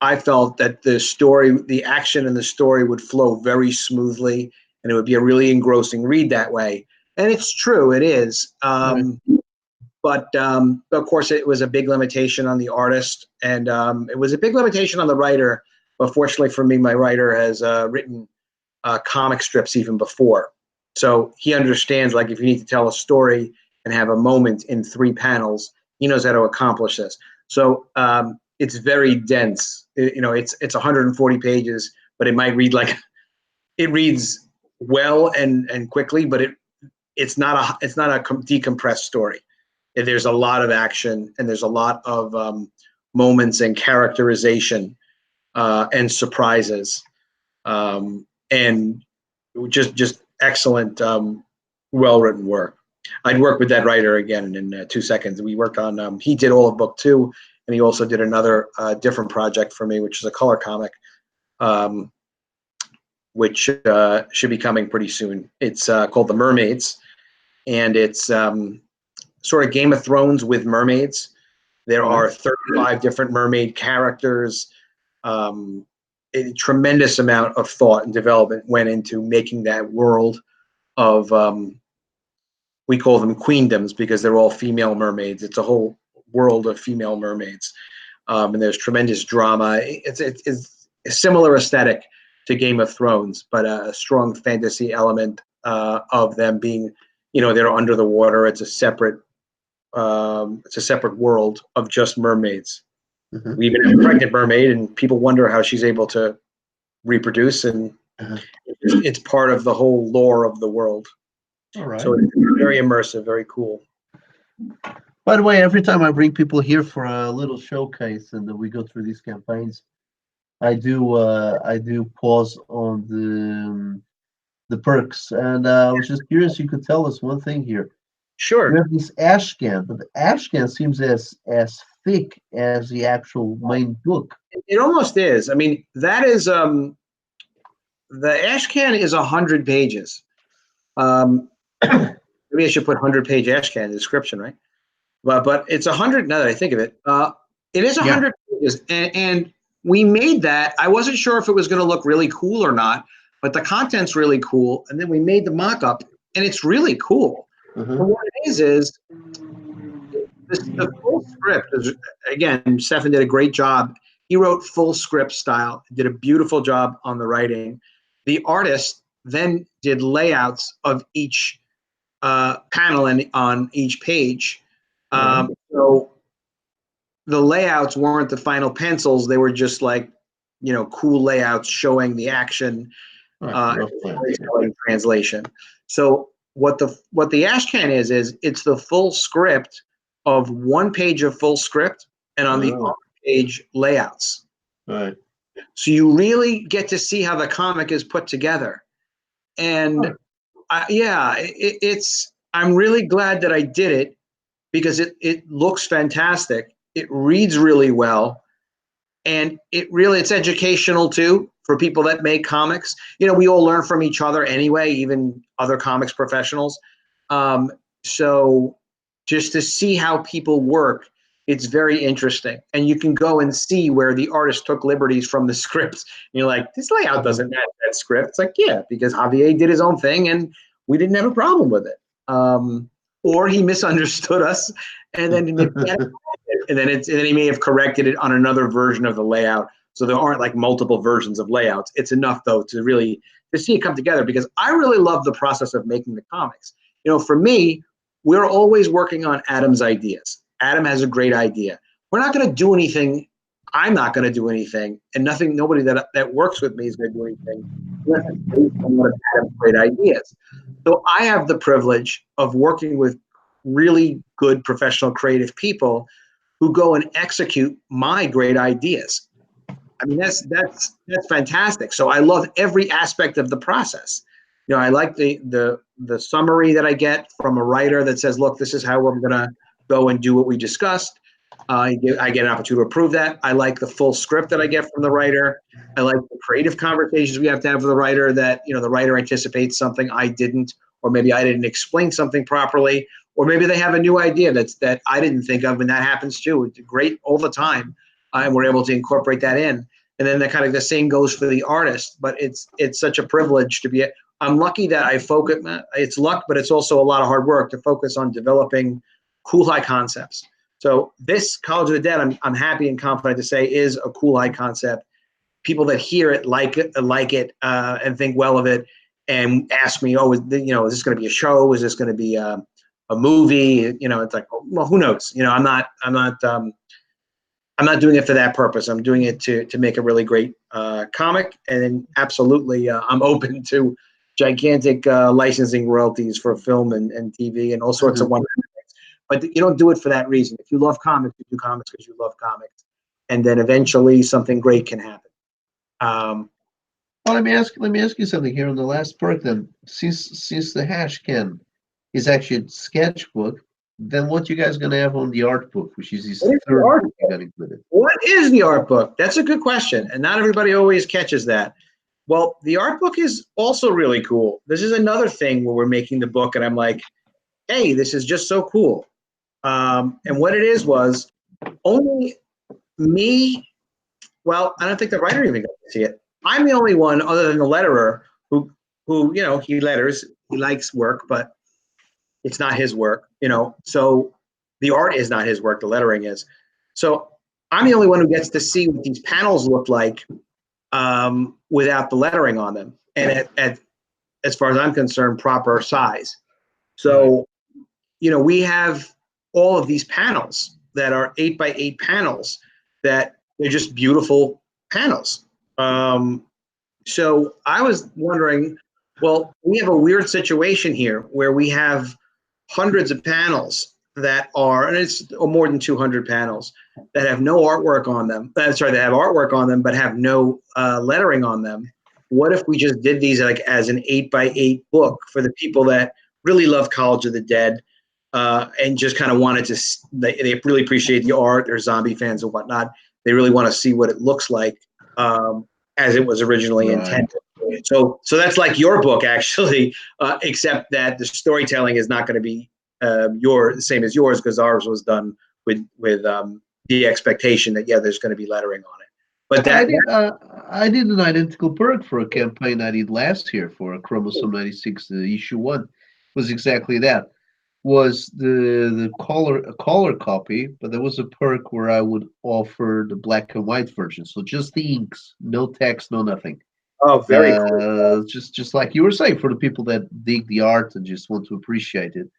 I felt that the action and the story would flow very smoothly, and it would be a really engrossing read that way. And it's true, it is. Right. But of course, it was a big limitation on the artist, and it was a big limitation on the writer. But fortunately for me, my writer has written comic strips even before. So he understands, if you need to tell a story and have a moment in 3 panels, he knows how to accomplish this. So it's very dense. You know, it's 140 pages, but it might read like it reads well and quickly, but it's not a decompressed story. There's a lot of action, and there's a lot of moments and characterization and surprises, and just excellent, well-written work. I'd work with that writer again in 2 seconds. We worked on, he did all of book 2, and he also did another different project for me, which is a color comic, which should be coming pretty soon. It's called The Mermaids, and it's sort of Game of Thrones with mermaids. There are 35 different mermaid characters. A tremendous amount of thought and development went into making that world of, we call them queendoms because they're all female mermaids. It's a whole world of female mermaids. And there's tremendous drama. It's a similar aesthetic to Game of Thrones, but a strong fantasy element of them being, you know, they're under the water. It's a separate world of just mermaids. Mhm. We even have a pregnant mermaid, and people wonder how she's able to reproduce, and it's part of the whole lore of the world. All right. So it's very immersive, very cool. By the way, every time I bring people here for a little showcase and then we go through these campaigns, I do pause on the perks, and I was just curious. You could tell us one thing here. Sure. We have this Ashcan, but the Ashcan seems as thick as the actual main book. It almost is. I mean, that is the Ashcan is 100 pages. Maybe I should put 100-page Ashcan in the description, right? But it's 100. Now that I think of it, it is 100 pages, and we made that. I wasn't sure if it was going to look really cool or not, but the content's really cool. And then we made the mock-up, and it's really cool. Mhm. And what it is the full script is, again, Stefan did a great job. He wrote full script style, did a beautiful job on the writing. The artist then did layouts of each panel and on each page. So the layouts weren't the final pencils. They were just like, you know, cool layouts showing the action, translation. So what the Ashcan is it's the full script of 1 page of full script, and on the other page layouts. Right. So you really get to see how the comic is put together. And I'm really glad that I did it because it looks fantastic. It reads really well. And it's educational too for people that make comics. You know, we all learn from each other anyway, even other comics professionals. So just to see how people work, it's very interesting. And you can go and see where the artist took liberties from the script. And you're like, this layout doesn't match that script. It's like, yeah, because Javier did his own thing and we didn't have a problem with it. Or he misunderstood us, and then he may have corrected it on another version of the layout. So there aren't like multiple versions of layouts. It's enough though to see it come together, because I really love the process of making the comics. You know, for me, we're always working on Adam's ideas. Adam has a great idea. We're not going to do anything. I'm not going to do anything, and nobody that works with me is going to do anything unless it's based on one of Adam's great ideas. So I have the privilege of working with really good professional creative people who go and execute my great ideas. I mean, that's fantastic. So I love every aspect of the process. You know, I like the summary that I get from a writer that says, look, this is how we're going to go and do what we discussed. I get an opportunity to approve that. I like the full script that I get from the writer. I like the creative conversations we have to have with the writer that, you know, the writer anticipates something I didn't, or maybe I didn't explain something properly, or maybe they have a new idea that I didn't think of, and that happens too. It's great all the time, and we're able to incorporate that in. And then the same goes for the artist. But it's such a privilege to be. I'm lucky that I focus. It's luck, but it's also a lot of hard work to focus on developing cool high concepts. So this College of the Dead, I'm happy and confident to say, is a cool high concept. People that hear it like it and think well of it, and ask me, is this going to be a show? Is this going to be a movie? You know, it's like, well, who knows? You know, I'm not I'm not doing it for that purpose. I'm doing it to make a really great comic. And then absolutely, I'm open to gigantic licensing royalties for film and TV and all sorts of wonderful things. But you don't do it for that reason. If you love comics, you do comics because you love comics. And then eventually something great can happen. Well, let me ask you something here on the last part then. Since the hash can is actually a sketchbook, then what you guys gonna have on the art book, which is this third book you got included? What is the art book? That's a good question, and not everybody always catches that. Well, the art book is also really cool. This is another thing where we're making the book, and I'm like, hey, this is just so cool. And what it is was only me. Well, I don't think the writer even got to see it. I'm the only one, other than the letterer, who he letters. He likes work, but it's not his work, So the art is not his work. The lettering is. So I'm the only one who gets to see what these panels look like without the lettering on them, and at as far as I'm concerned, proper size. So, we have all of these panels that are 8x8 panels that they're just beautiful panels. So I was wondering, well, we have a weird situation here where we have hundreds of panels that are, and it's more than 200 panels that have no artwork on them. Sorry, they have artwork on them, but have no lettering on them. What if we just did these like as an 8x8 book for the people that really love College of the Dead and just kind of wanted to, they really appreciate the art, they're zombie fans and whatnot. They really want to see what it looks like as it was originally intended. So that's like your book, actually, except that the storytelling is not going to be the same as yours, because ours was done with the expectation that, there's going to be lettering on it. But I did an identical perk for a campaign I did last year for a Chromosome 96 issue 1. Was exactly that. Was the color copy, but there was a perk where I would offer the black and white version, so just the inks, no text, no nothing. Oh, very cool. Just like you were saying, for the people that dig the art and just want to appreciate it.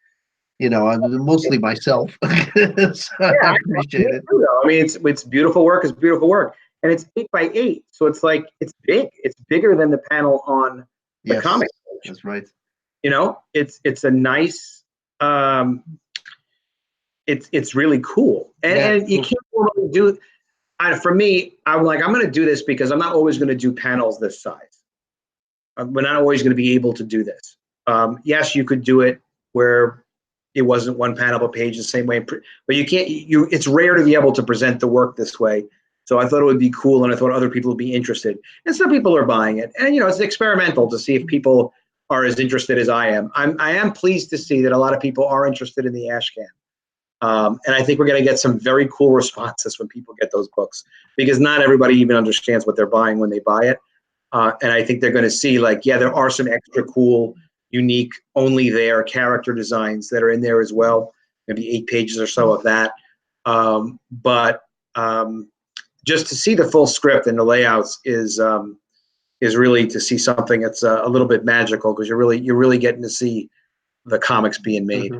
I'm mostly myself. So I appreciate it. I mean, it's beautiful work. It's beautiful work, and it's 8x8, so it's like it's big. It's bigger than the panel on the comic page. That's right. It's a nice. It's really cool, and you can't really do. For me, I'm like, I'm going to do this because I'm not always going to do panels this size. We're not always going to be able to do this. Yes, you could do it where it wasn't one panel per page the same way, but you can't. It's rare to be able to present the work this way. So I thought it would be cool, and I thought other people would be interested. And some people are buying it, and it's experimental to see if people are as interested as I am. I am pleased to see that a lot of people are interested in the Ashcan. And I think we're going to get some very cool responses when people get those books, because not everybody even understands what they're buying when they buy it. And I think they're going to see, like, there are some extra cool, unique, only there character designs that are in there as well. Maybe 8 pages or so of that. But just to see the full script and the layouts is really to see something that's a little bit magical, because you're really getting to see the comics being made.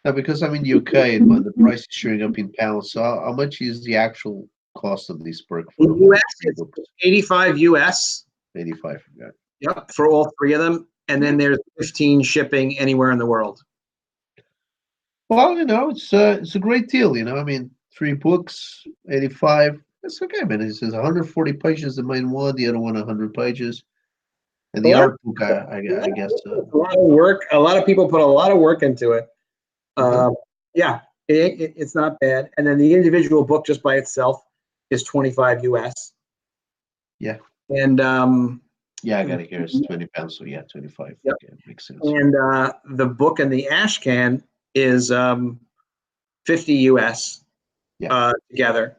Now, because I'm in the UK, but the price is showing up in pounds. So how much is the actual cost of this perk? In US, it's 85 US. 85. Yeah. Yep, for all 3 of them, and then there's 15 shipping anywhere in the world. Well, it's a great deal. I mean, 3 books, 85. That's okay, man. It says 140 pages, the main one, the other one 100 pages. And the art book, I guess. A lot of work. A lot of people put a lot of work into it. It's not bad. And then the individual book just by itself is 25 US. Yeah. And I got it here. It's 20 pounds. So 25. Yep. Yeah, makes sense. And the book and the Ashcan is 50 US together.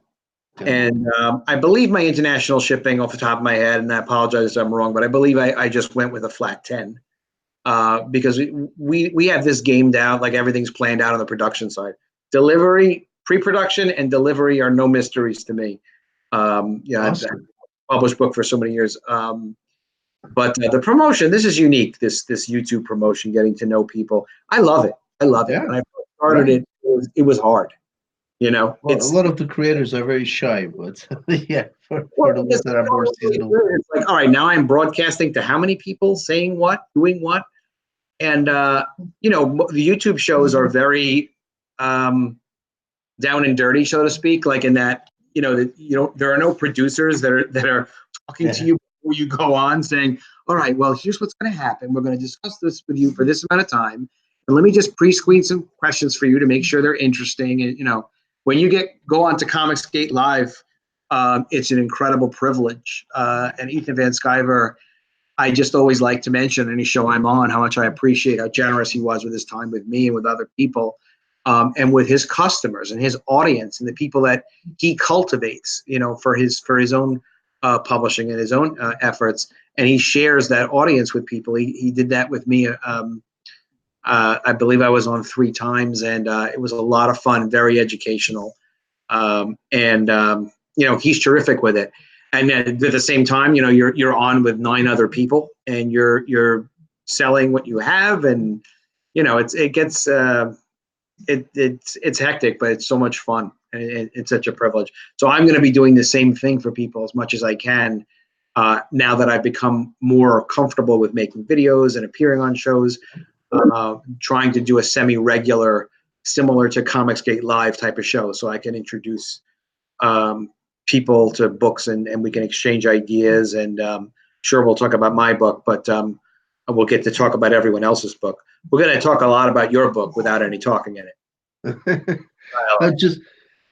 And I believe my international shipping, off the top of my head, and I apologize if I'm wrong, but I believe I just went with a flat 10 because we have this gamed out, like everything's planned out on the production side. Delivery, pre-production, and delivery are no mysteries to me. Awesome. I've published book for so many years. But the promotion, this is unique. This YouTube promotion, getting to know people, I love it. I love it. When I first started it was hard. You know, Well, a lot of the creators are very shy, but yeah, for the ones that are more seasonal. it's like, all right, now I'm broadcasting to how many people, saying what, doing what, and you know, the YouTube shows are very down and dirty, so to speak, like in that, you know, that there are no producers that are talking to you before you go on, saying, all right, well, here's what's going to happen. We're going to discuss this with you for this amount of time, and let me just pre-screen some questions for you to make sure they're interesting. And you know, when you go on to Comicsgate Live, it's an incredible privilege. And Ethan Van Sciver, I just always like to mention any show I'm on how much I appreciate how generous he was with his time with me and with other people, and with his customers and his audience and the people that he cultivates, you know, for his own publishing and his own efforts. And he shares that audience with people. He did that with me. I believe I was on 3 times, and it was a lot of fun, very educational. You know, he's terrific with it. And then at the same time, you know, you're on with 9 other people, and you're selling what you have, and you know, it's hectic, but it's so much fun, and it's such a privilege. So I'm going to be doing the same thing for people as much as I can now that I've become more comfortable with making videos and appearing on shows. Trying to do a semi-regular, similar to Comicsgate Live type of show, so I can introduce people to books, and we can exchange ideas. And sure, we'll talk about my book, but we'll get to talk about everyone else's book. We're going to talk a lot about your book without any talking in it. I've just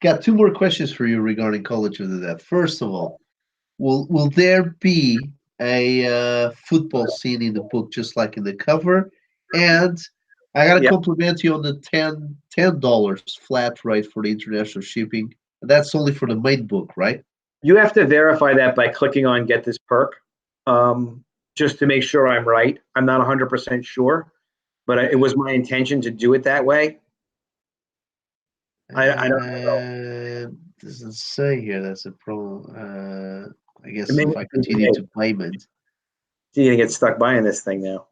got 2 more questions for you regarding College of the Dead. First of all, will there be a football scene in the book, just like in the cover? And I gotta compliment you on the $10 flat rate for the international shipping. That's only for the main book, right? You have to verify that by clicking on Get This Perk, just to make sure I'm right. I'm not 100% sure, but it was my intention to do it that way. I don't know. Doesn't say here. That's a problem. I guess Maybe if I continue to payment, you're gonna get stuck buying this thing now.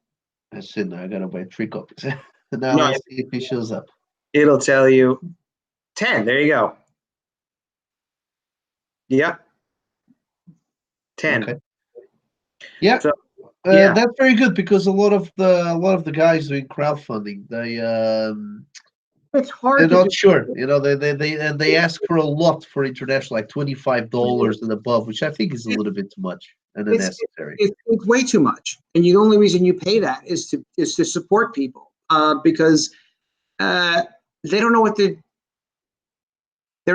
I said, I gotta buy 3 copies. Now let's see if it shows up. It'll tell you 10. There you go. Yep. 10. Okay. Yeah. So, that's very good, because a lot of the guys doing crowdfunding, it's hard. they're not sure. You know, they ask for a lot for international, like $25 and above, which I think is a little bit too much and unnecessary. It's way too much, and the only reason you pay that is to support people, because they don't know what they're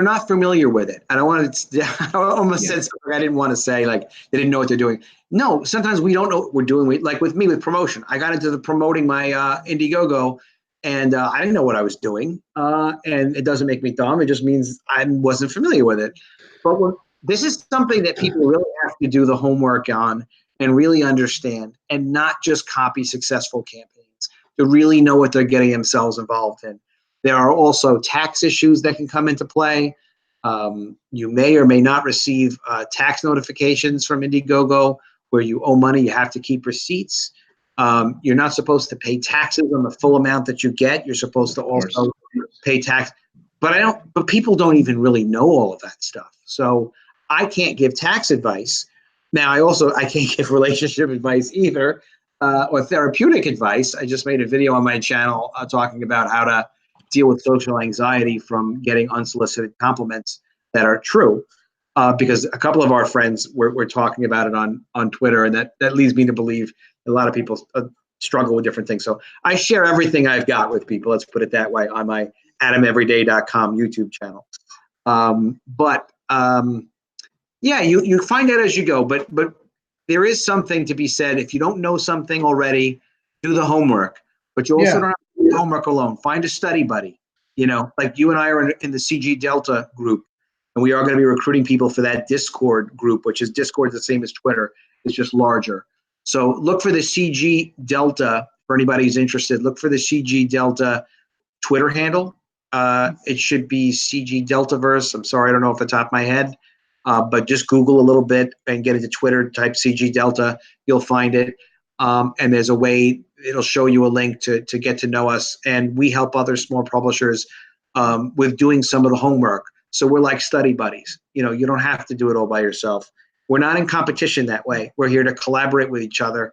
not familiar with it. I almost said something I didn't want to say, like they didn't know what they're doing. No, sometimes we don't know what we're doing. Like with me with promotion, I got into promoting my Indiegogo, and I didn't know what I was doing. And it doesn't make me dumb. It just means I wasn't familiar with it. But this is something that people really have to do the homework on and really understand, and not just copy successful campaigns, to really know what they're getting themselves involved in. There are also tax issues that can come into play. You may or may not receive tax notifications from Indiegogo where you owe money. You have to keep receipts. You're not supposed to pay taxes on the full amount that you get. You're supposed to also pay tax. But people don't even really know all of that stuff. So I can't give tax advice. Now, I can't give relationship advice either, or therapeutic advice. I just made a video on my channel talking about how to deal with social anxiety from getting unsolicited compliments that are true, because a couple of our friends were talking about it on Twitter, and that leads me to believe a lot of people struggle with different things. So I share everything I've got with people, let's put it that way, on my AdamEveryday.com YouTube channel. Yeah, you find out as you go, but there is something to be said. If you don't know something already, do the homework, but you also don't have to do the homework alone. Find a study buddy, you know, like you and I are in the CG Delta group, and we are going to be recruiting people for that Discord group, which is Discord the same as Twitter, it's just larger. So look for the CG Delta, for anybody who's interested. Look for the CG Delta Twitter handle. It should be CG Deltaverse. I'm sorry, I don't know off the top of my head, but just Google a little bit and get into Twitter, type CG Delta, you'll find it. And there's a way, it'll show you a link to get to know us. And we help other small publishers with doing some of the homework. So we're like study buddies. You know, you don't have to do it all by yourself. We're not in competition that way. We're here to collaborate with each other,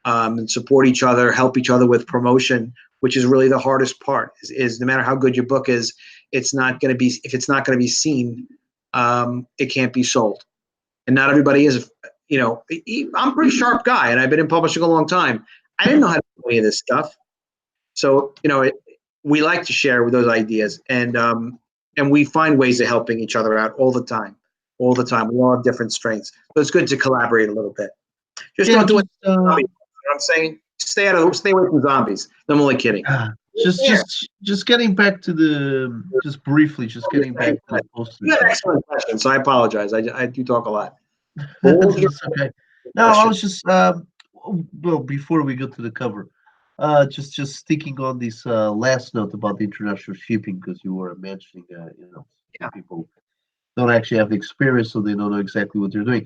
and support each other, help each other with promotion, which is really the hardest part. Is no matter how good your book is, it's not going to be, if it's not going to be seen, it can't be sold. And not everybody is. You know, I'm a pretty sharp guy, and I've been in publishing a long time. I didn't know how to do any of this stuff. So, you know, we like to share with those ideas, and we find ways of helping each other out all the time. All the time. We all have different strengths. So it's good to collaborate a little bit. Just don't do it. You know what I'm saying? Stay away from zombies. I'm only kidding. Just getting back to the, just briefly, just getting back to the post. You had excellent questions, so I apologize. I do talk a lot. That's okay. No, I was just well, before we go to the cover, just sticking on this last note about the international shipping, because you were mentioning you know, Yeah. people don't actually have the experience, so they don't know exactly what they're doing.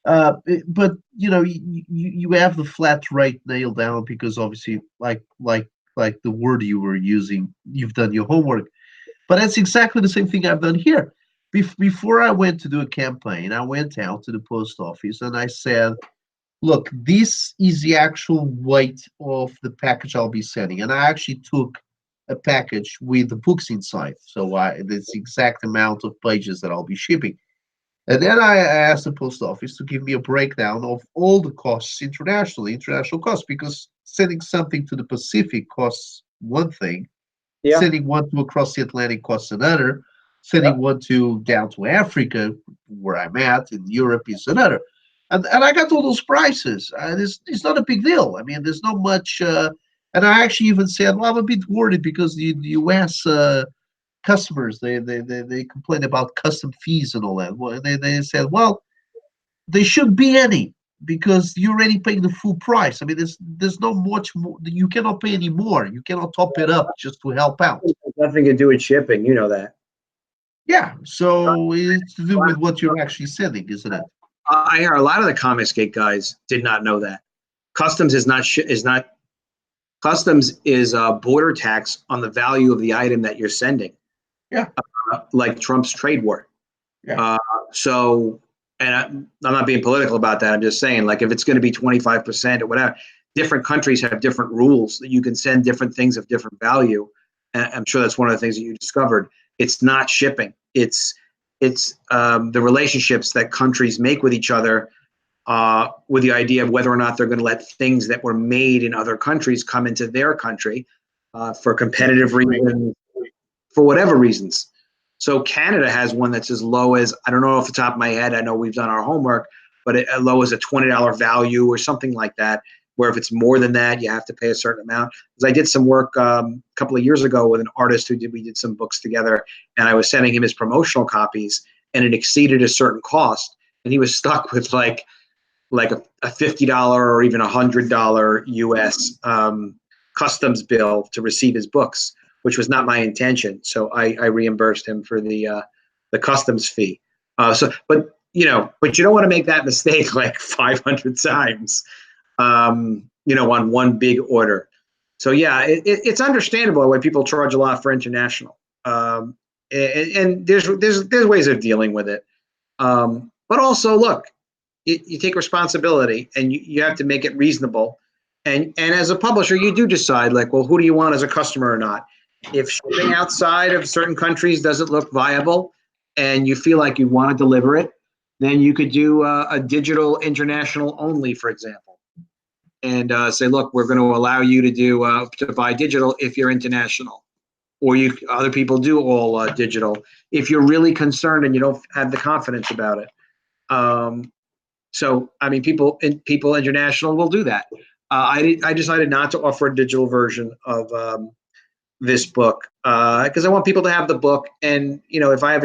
But you know, you have the flat rate nailed down, because obviously, like the word you were using, you've done your homework. But that's exactly the same thing I've done here. Before I went to do a campaign, I went out to the post office and I said, look, this is the actual weight of the package I'll be sending. And I actually took a package with the books inside. So that's the exact amount of pages that I'll be shipping. And then I asked the post office to give me a breakdown of all the costs internationally, international costs, because sending something to the Pacific costs one thing, Yeah. sending one to across the Atlantic costs another, sending one to down to Africa, where I'm at, in Europe, is another. And I got all those prices. It's not a big deal. I mean, there's not much. And I actually even said, well, I'm a bit worried because the U.S. Customers, they complain about custom fees and all that. Well, they said, well, there shouldn't be any, because you're already paying the full price. I mean, there's not much more. You cannot pay any more. You cannot top it up just to help out. Nothing to do with shipping. You know that. Yeah, so it's to do with what you're actually sending, isn't it? I hear a lot of the Comicsgate guys did not know that. Customs is not customs is border tax on the value of the item that you're sending. Yeah. Like Trump's trade war. Yeah. So, and I'm not being political about that. I'm just saying, like, if it's going to be 25% or whatever, different countries have different rules that you can send different things of different value. And I'm sure that's one of the things that you discovered. It's not shipping. It's the relationships that countries make with each other, with the idea of whether or not they're going to let things that were made in other countries come into their country for competitive reasons, for whatever reasons. So Canada has one that's as low as, I don't know off the top of my head, I know we've done our homework, but as low as a $20 value or something like that, where if it's more than that, you have to pay a certain amount. Because I did some work a couple of years ago with an artist we did some books together, and I was sending him his promotional copies, and it exceeded a certain cost, and he was stuck with like a $50 or even $100 US customs bill to receive his books, which was not my intention. So I reimbursed him for the customs fee. But you don't want to make that mistake like 500 times, on one big order. So yeah, it's understandable why people charge a lot for international. And there's ways of dealing with it. But also, look, you take responsibility, and you have to make it reasonable. And as a publisher, you do decide, like, well, who do you want as a customer or not? If shipping outside of certain countries doesn't look viable and you feel like you want to deliver it, then you could do a digital international only, for example, and say, look, we're going to allow you to buy digital if you're international, or other people do all digital if you're really concerned and you don't have the confidence about it. So, I mean, people international will do that. I decided not to offer a digital version of this book because I want people to have the book, and if I have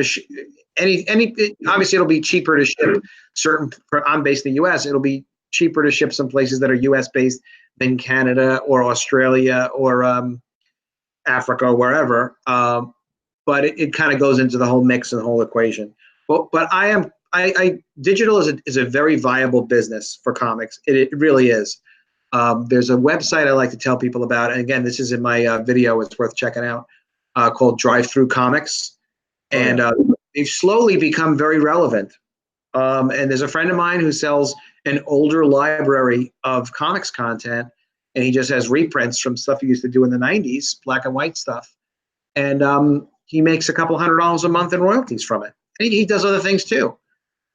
obviously it'll be cheaper to ship I'm based in the U.S. It'll be cheaper to ship some places that are U.S. based than Canada or Australia or Africa or wherever. But it kind of goes into the whole mix and the whole equation. But digital is a very viable business for comics. It really is. There's a website I like to tell people about, and again, this is in my video. It's worth checking out. called Drive Through Comics, and they've slowly become very relevant. And there's a friend of mine who sells an older library of comics content, and he just has reprints from stuff he used to do in the 90s, black and white stuff. And he makes a couple $100 a month in royalties from it. And he does other things too.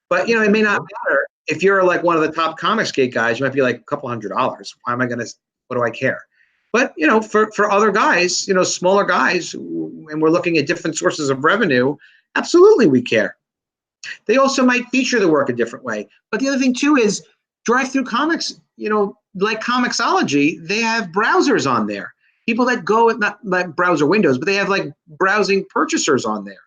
But, it may not matter. If you're like one of the top Comicsgate guys, you might be like a couple $100. Why am I going to, what do I care? But, for other guys, smaller guys, and we're looking at different sources of revenue, absolutely we care. They also might feature the work a different way. But the other thing too is Drive Through Comics, like Comixology, they have browsers on there. People that go, not like browser windows, but they have like browsing purchasers on there.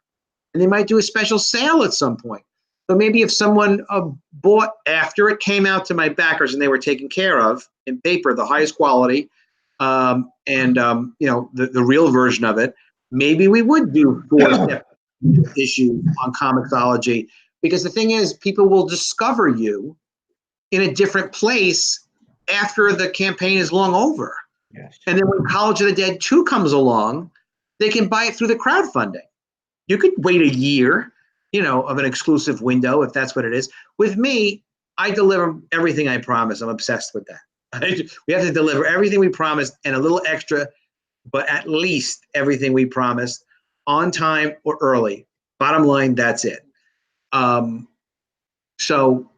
And they might do a special sale at some point. So maybe if someone bought after it came out to my backers and they were taken care of in paper, the highest quality, and the real version of it, maybe we would do 4 issues on Comixology, because the thing is, people will discover you in a different place after the campaign is long over. Yes. And then when College of the Dead 2 comes along, they can buy it through the crowdfunding. You could wait a year, of an exclusive window, if that's what it is. With me, I deliver everything I promise. I'm obsessed with that. We have to deliver everything we promised and a little extra, but at least everything we promised on time or early. Bottom line, that's it. So,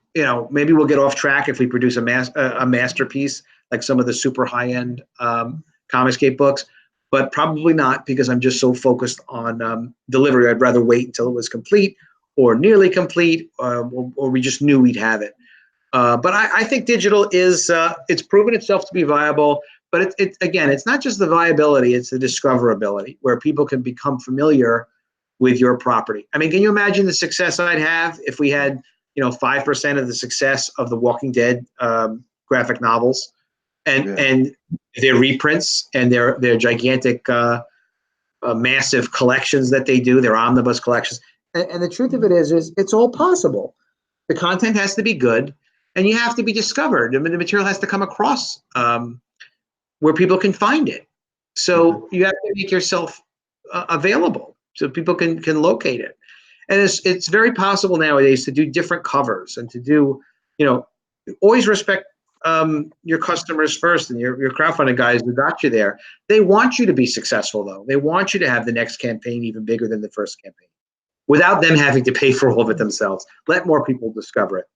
maybe we'll get off track if we produce a masterpiece like some of the super high-end Comicsgate books, but probably not, because I'm just so focused on delivery. I'd rather wait until it was complete or nearly complete, or we just knew we'd have it. But I think digital is, it's proven itself to be viable, but again, it's not just the viability, it's the discoverability, where people can become familiar with your property. I mean, can you imagine the success I'd have if we had, 5% of the success of the Walking Dead graphic novels, and their reprints and their gigantic, massive collections that they do, their omnibus collections. And the truth of it is it's all possible. The content has to be good, and you have to be discovered. I mean, the material has to come across where people can find it. So you have to make yourself available so people can locate it. And it's very possible nowadays to do different covers and to do, always respect your customers first, and your crowdfunding guys who got you there. They want you to be successful, though. They want you to have the next campaign even bigger than the first campaign, without them having to pay for all of it themselves. Let more people discover it.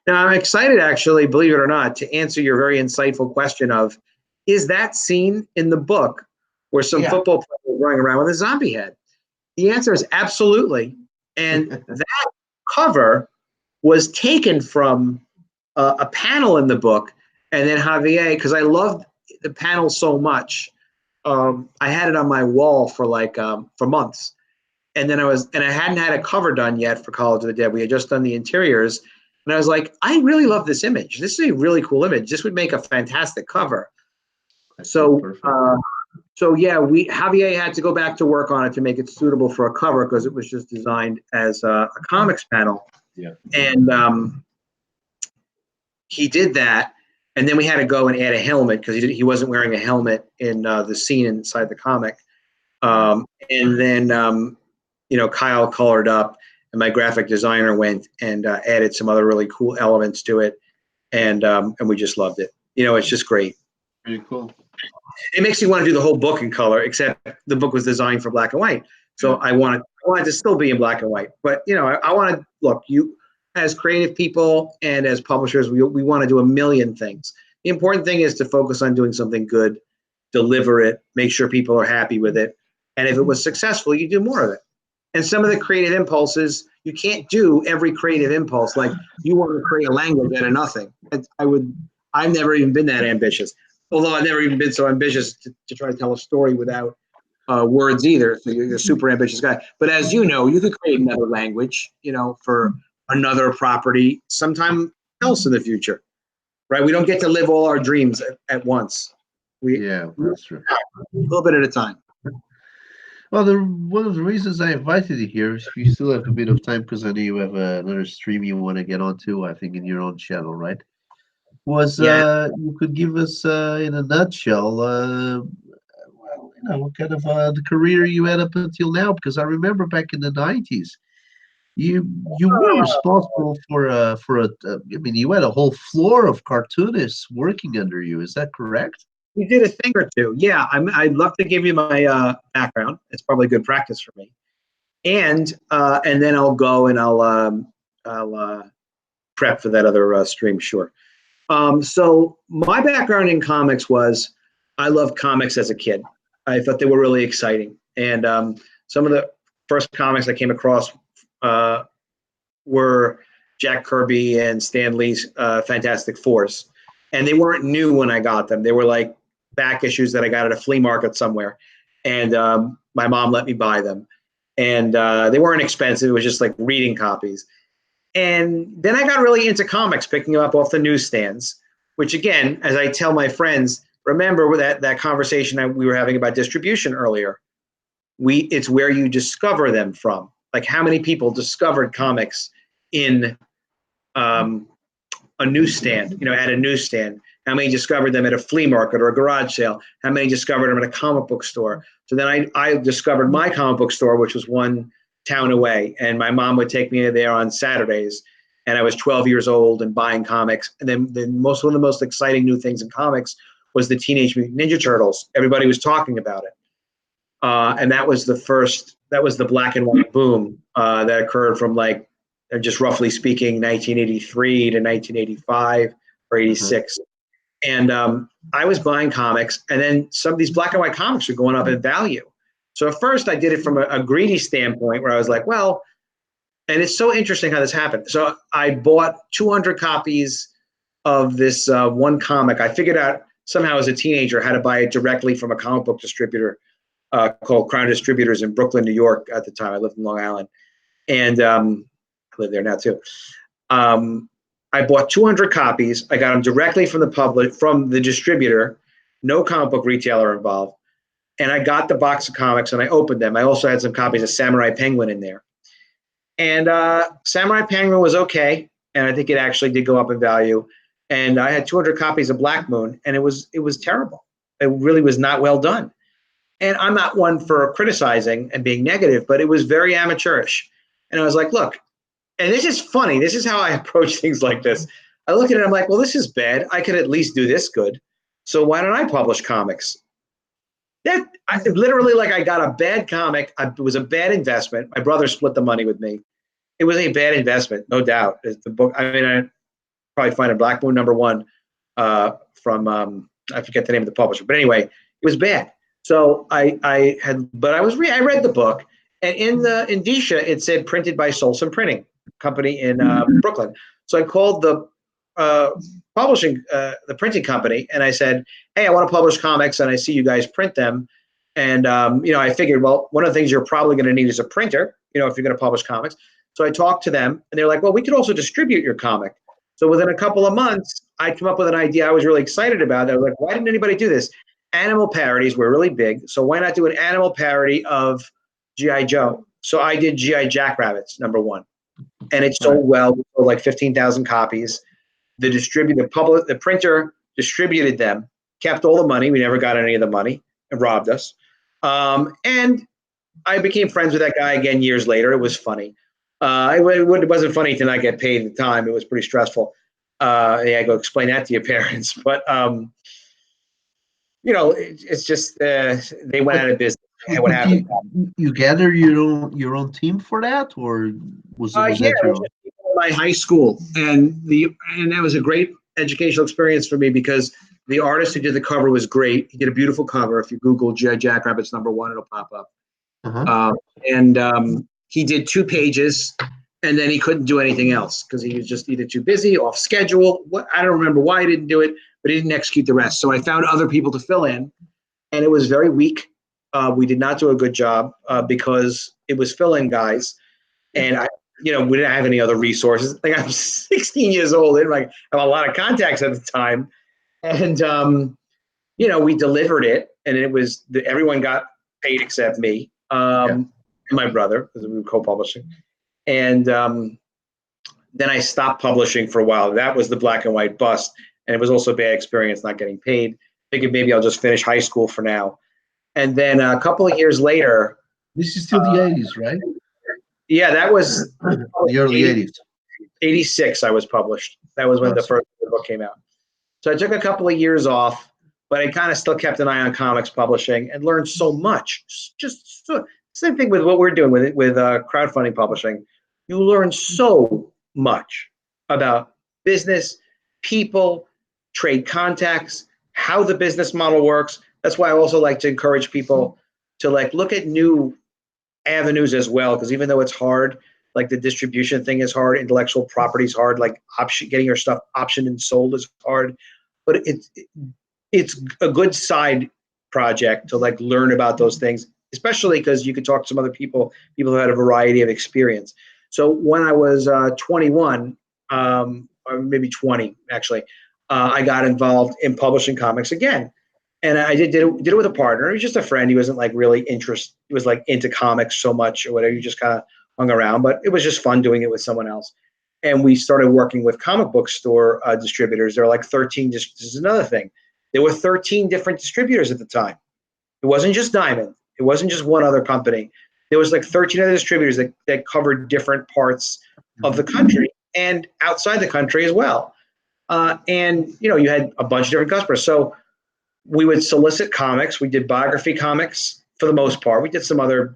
Now, I'm excited, actually, believe it or not, to answer your very insightful question of, is that scene in the book where some football players are running around with a zombie head? The answer is absolutely. And that cover was taken from a panel in the book, and then Javier, because I loved the panel so much, I had it on my wall for for months. And then I hadn't had a cover done yet for College of the Dead. We had just done the interiors, and I was like, I really love this image. This is a really cool image. This would make a fantastic cover. So yeah, Javier had to go back to work on it to make it suitable for a cover, because it was just designed as a comics panel. Yeah. And he did that, and then we had to go and add a helmet, because he wasn't wearing a helmet in the scene inside the comic. And then Kyle colored up, and my graphic designer went and added some other really cool elements to it, and we just loved it. It's just great. Pretty cool. It makes me want to do the whole book in color, except the book was designed for black and white. So I wanted to still be in black and white. But, I want to, look, you as creative people and as publishers, we want to do a million things. The important thing is to focus on doing something good, deliver it, make sure people are happy with it. And if it was successful, you do more of it. And some of the creative impulses, you can't do every creative impulse. Like, you want to create a language out of nothing. I've never even been that ambitious. Although I've never even been so ambitious to try to tell a story without words either. So you're a super ambitious guy. But as you know, you could create another language, for another property sometime else in the future, right? We don't get to live all our dreams at once. That's true. A little bit at a time. Well, one of the reasons I invited you here is if you still have a bit of time, because I know you have another stream you want to get onto, I think, in your own channel, right? You could give us, in a nutshell, kind of the career you had up until now? Because I remember back in the '90s, you were responsible I mean, you had a whole floor of cartoonists working under you. Is that correct? We did a thing or two. Yeah, I'd love to give you my background. It's probably good practice for me. And then I'll go and I'll prep for that other stream. Sure. So my background in comics was I loved comics as a kid. I thought they were really exciting. And some of the first comics I came across were Jack Kirby and Stan Lee's Fantastic Fours. And they weren't new when I got them. They were like back issues that I got at a flea market somewhere. And my mom let me buy them. And they weren't expensive. It was just like reading copies. And then I got really into comics, picking them up off the newsstands, which again, as I tell my friends, remember that conversation we were having about distribution earlier. It's where you discover them from. Like how many people discovered comics in a newsstand, at a newsstand? How many discovered them at a flea market or a garage sale? How many discovered them at a comic book store? So then I discovered my comic book store, which was one town away, and my mom would take me there on Saturdays, and I was 12 years old and buying comics. And then one of the most exciting new things in comics was the Teenage Mutant Ninja Turtles. Everybody was talking about it, and that was the black and white boom that occurred from like, just roughly speaking, 1983 to 1985 or 86. And I was buying comics, and then some of these black and white comics were going up in value. So at first I did it from a greedy standpoint where I was like, well, and it's so interesting how this happened. So I bought 200 copies of this one comic. I figured out somehow as a teenager how to buy it directly from a comic book distributor called Crown Distributors in Brooklyn, New York at the time. I lived in Long Island. And I live there now too. I bought 200 copies. I got them directly from the distributor, no comic book retailer involved. And I got the box of comics and I opened them. I also had some copies of Samurai Penguin in there. And Samurai Penguin was okay. And I think it actually did go up in value. And I had 200 copies of Black Moon, and it was terrible. It really was not well done. And I'm not one for criticizing and being negative, but it was very amateurish. And I was like, look, and this is funny. This is how I approach things like this. I look at it, I'm like, well, this is bad. I could at least do this good. So why don't I publish comics? Literally, like, I got a bad comic. It was a bad investment. My brother split the money with me. It was a bad investment, no doubt. It's the book. I mean, I probably find a Black Moon #1 from I forget the name of the publisher, but anyway, it was bad. So I read the book, and in the indicia it said printed by Solson Printing Company in Brooklyn. So I called the the printing company, and I said, hey, I want to publish comics, and I see you guys print them. And I figured, well, one of the things you're probably going to need is a printer, if you're going to publish comics. So I talked to them, and they're like, well, we could also distribute your comic. So within a couple of months, I came up with an idea I was really excited about. I was like, why didn't anybody do this? Animal parodies were really big, so why not do an animal parody of G.I. Joe? So I did G.I. Jackrabbits #1, and it sold well. We sold like 15,000 copies. The printer distributed them, kept all the money. We never got any of the money, and robbed us. And I became friends with that guy again years later. It was funny. It wasn't funny to not get paid at the time. It was pretty stressful. Yeah, go explain that to your parents. But it's just they went out of business. And what happened? You gather your own team for that, or was that your own? My high school, and that was a great educational experience for me because the artist who did the cover was great. He did a beautiful cover. If you Google G.I. Jackrabbits #1, it'll pop up. He did 2 pages, and then he couldn't do anything else because he was just either too busy, off schedule. I don't remember why he didn't do it, but he didn't execute the rest. So I found other people to fill in, and it was very weak. We did not do a good job because it was fill-in guys, and we didn't have any other resources. Like, I was 16 years old, and like have a lot of contacts at the time, and we delivered it, and it was everyone got paid except me. And my brother, because we were co-publishing. And then I stopped publishing for a while. That was the black and white bust. And it was also a bad experience not getting paid. Figured maybe I'll just finish high school for now. And then a couple of years later, This is still the 80s, right? yeah, that was The early 80s. 86. I was published. That was when the Awesome. first book came out. So I took a couple of years off, but I kind of still kept an eye on comics publishing and learned so much. Just same thing with what we're doing with crowdfunding publishing. You learn so much about business, people, trade contacts, how the business model works. That's why I also like to encourage people to like look at new avenues as well, because even though it's hard, like the distribution thing is hard, intellectual property is hard, like getting your stuff optioned and sold is hard, but it's a good side project to like learn about those things, especially because you could talk to some other people who had a variety of experience. So when I was 21, or maybe 20 actually, I got involved in publishing comics again. And I did it with a partner. He was just a friend. He wasn't like really interested. He was like into comics so much or whatever. He just kind of hung around, but it was just fun doing it with someone else. And we started working with comic book store distributors. There are like 13. This is another thing. There were 13 different distributors at the time. It wasn't just Diamond. It wasn't just one other company. There was like 13 other distributors that covered different parts of the country and outside the country as well. And you know, you had a bunch of different customers. So we would solicit comics. We did biography comics for the most part. We did some other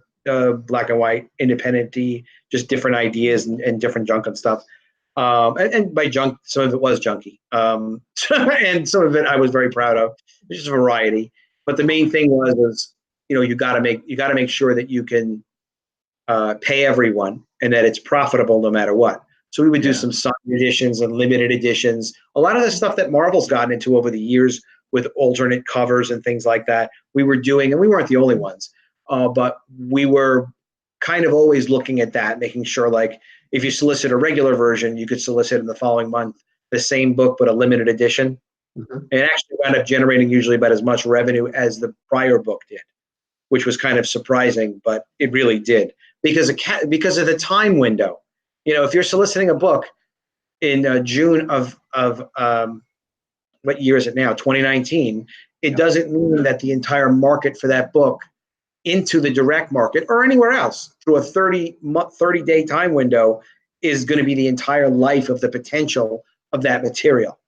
black and white, independent-y, just different ideas and different junk and stuff. And by junk, some of it was junky. And some of it I was very proud of. It's just a variety. But the main thing was, you know, you got to make sure that you can pay everyone and that it's profitable no matter what. So we would do some signed editions and limited editions. A lot of the stuff that Marvel's gotten into over the years with alternate covers and things like that, we were doing, and we weren't the only ones, but we were kind of always looking at that, making sure like if you solicit a regular version, you could solicit in the following month the same book but a limited edition. Mm-hmm. And it actually wound up generating usually about as much revenue as the prior book did, which was kind of surprising, but it really did because of the time window. You know, if you're soliciting a book in June of what year is it now? 2019. It doesn't mean that the entire market for that book into the direct market or anywhere else through a 30-day time window is going to be the entire life of the potential of that material.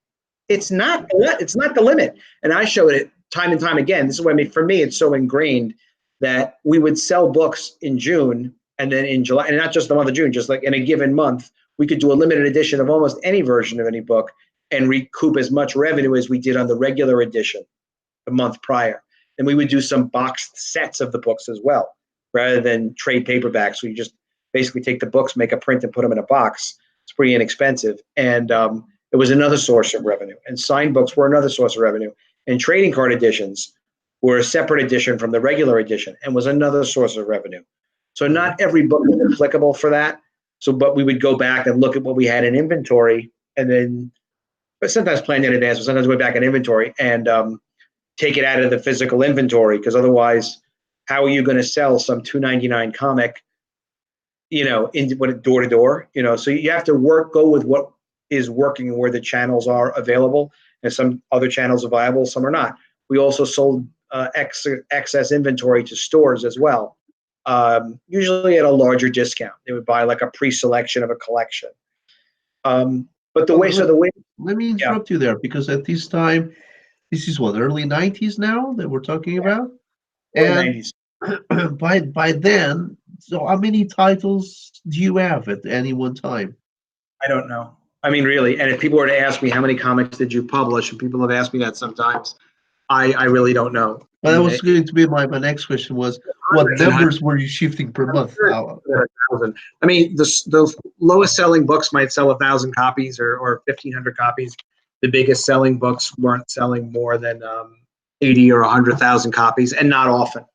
It's not the limit. And I showed it time and time again. This is what I mean. For me, it's so ingrained that we would sell books in June and then in July, and not just the month of June, just like in a given month, we could do a limited edition of almost any version of any book and recoup as much revenue as we did on the regular edition the month prior. And we would do some boxed sets of the books as well, rather than trade paperbacks. We just basically take the books, make a print, and put them in a box. It's pretty inexpensive. And it was another source of revenue. And signed books were another source of revenue. And trading card editions were a separate edition from the regular edition and was another source of revenue. So not every book was applicable for that. So, but we would go back and look at what we had in inventory and then, but sometimes plan in advance, but sometimes we're back in inventory and take it out of the physical inventory, because otherwise, how are you going to sell some $2.99 comic, you know, door to door? You know, so you have to go with what is working and where the channels are available, and some other channels are viable, some are not. We also sold excess inventory to stores as well, usually at a larger discount. They would buy like a pre-selection of a collection. But let me interrupt you there, because at this time, this is what, early 90s now that we're talking about? And 90s. by then, so how many titles do you have at any one time? I don't know. I mean, really, and if people were to ask me how many comics did you publish, and people have asked me that sometimes, I really don't know. Well, that was going to be my next question was, what numbers were you shifting per month? 1,000. I mean, the lowest selling books might sell 1,000 copies or 1,500 copies. The biggest selling books weren't selling more than 80 or 100,000 copies, and not often.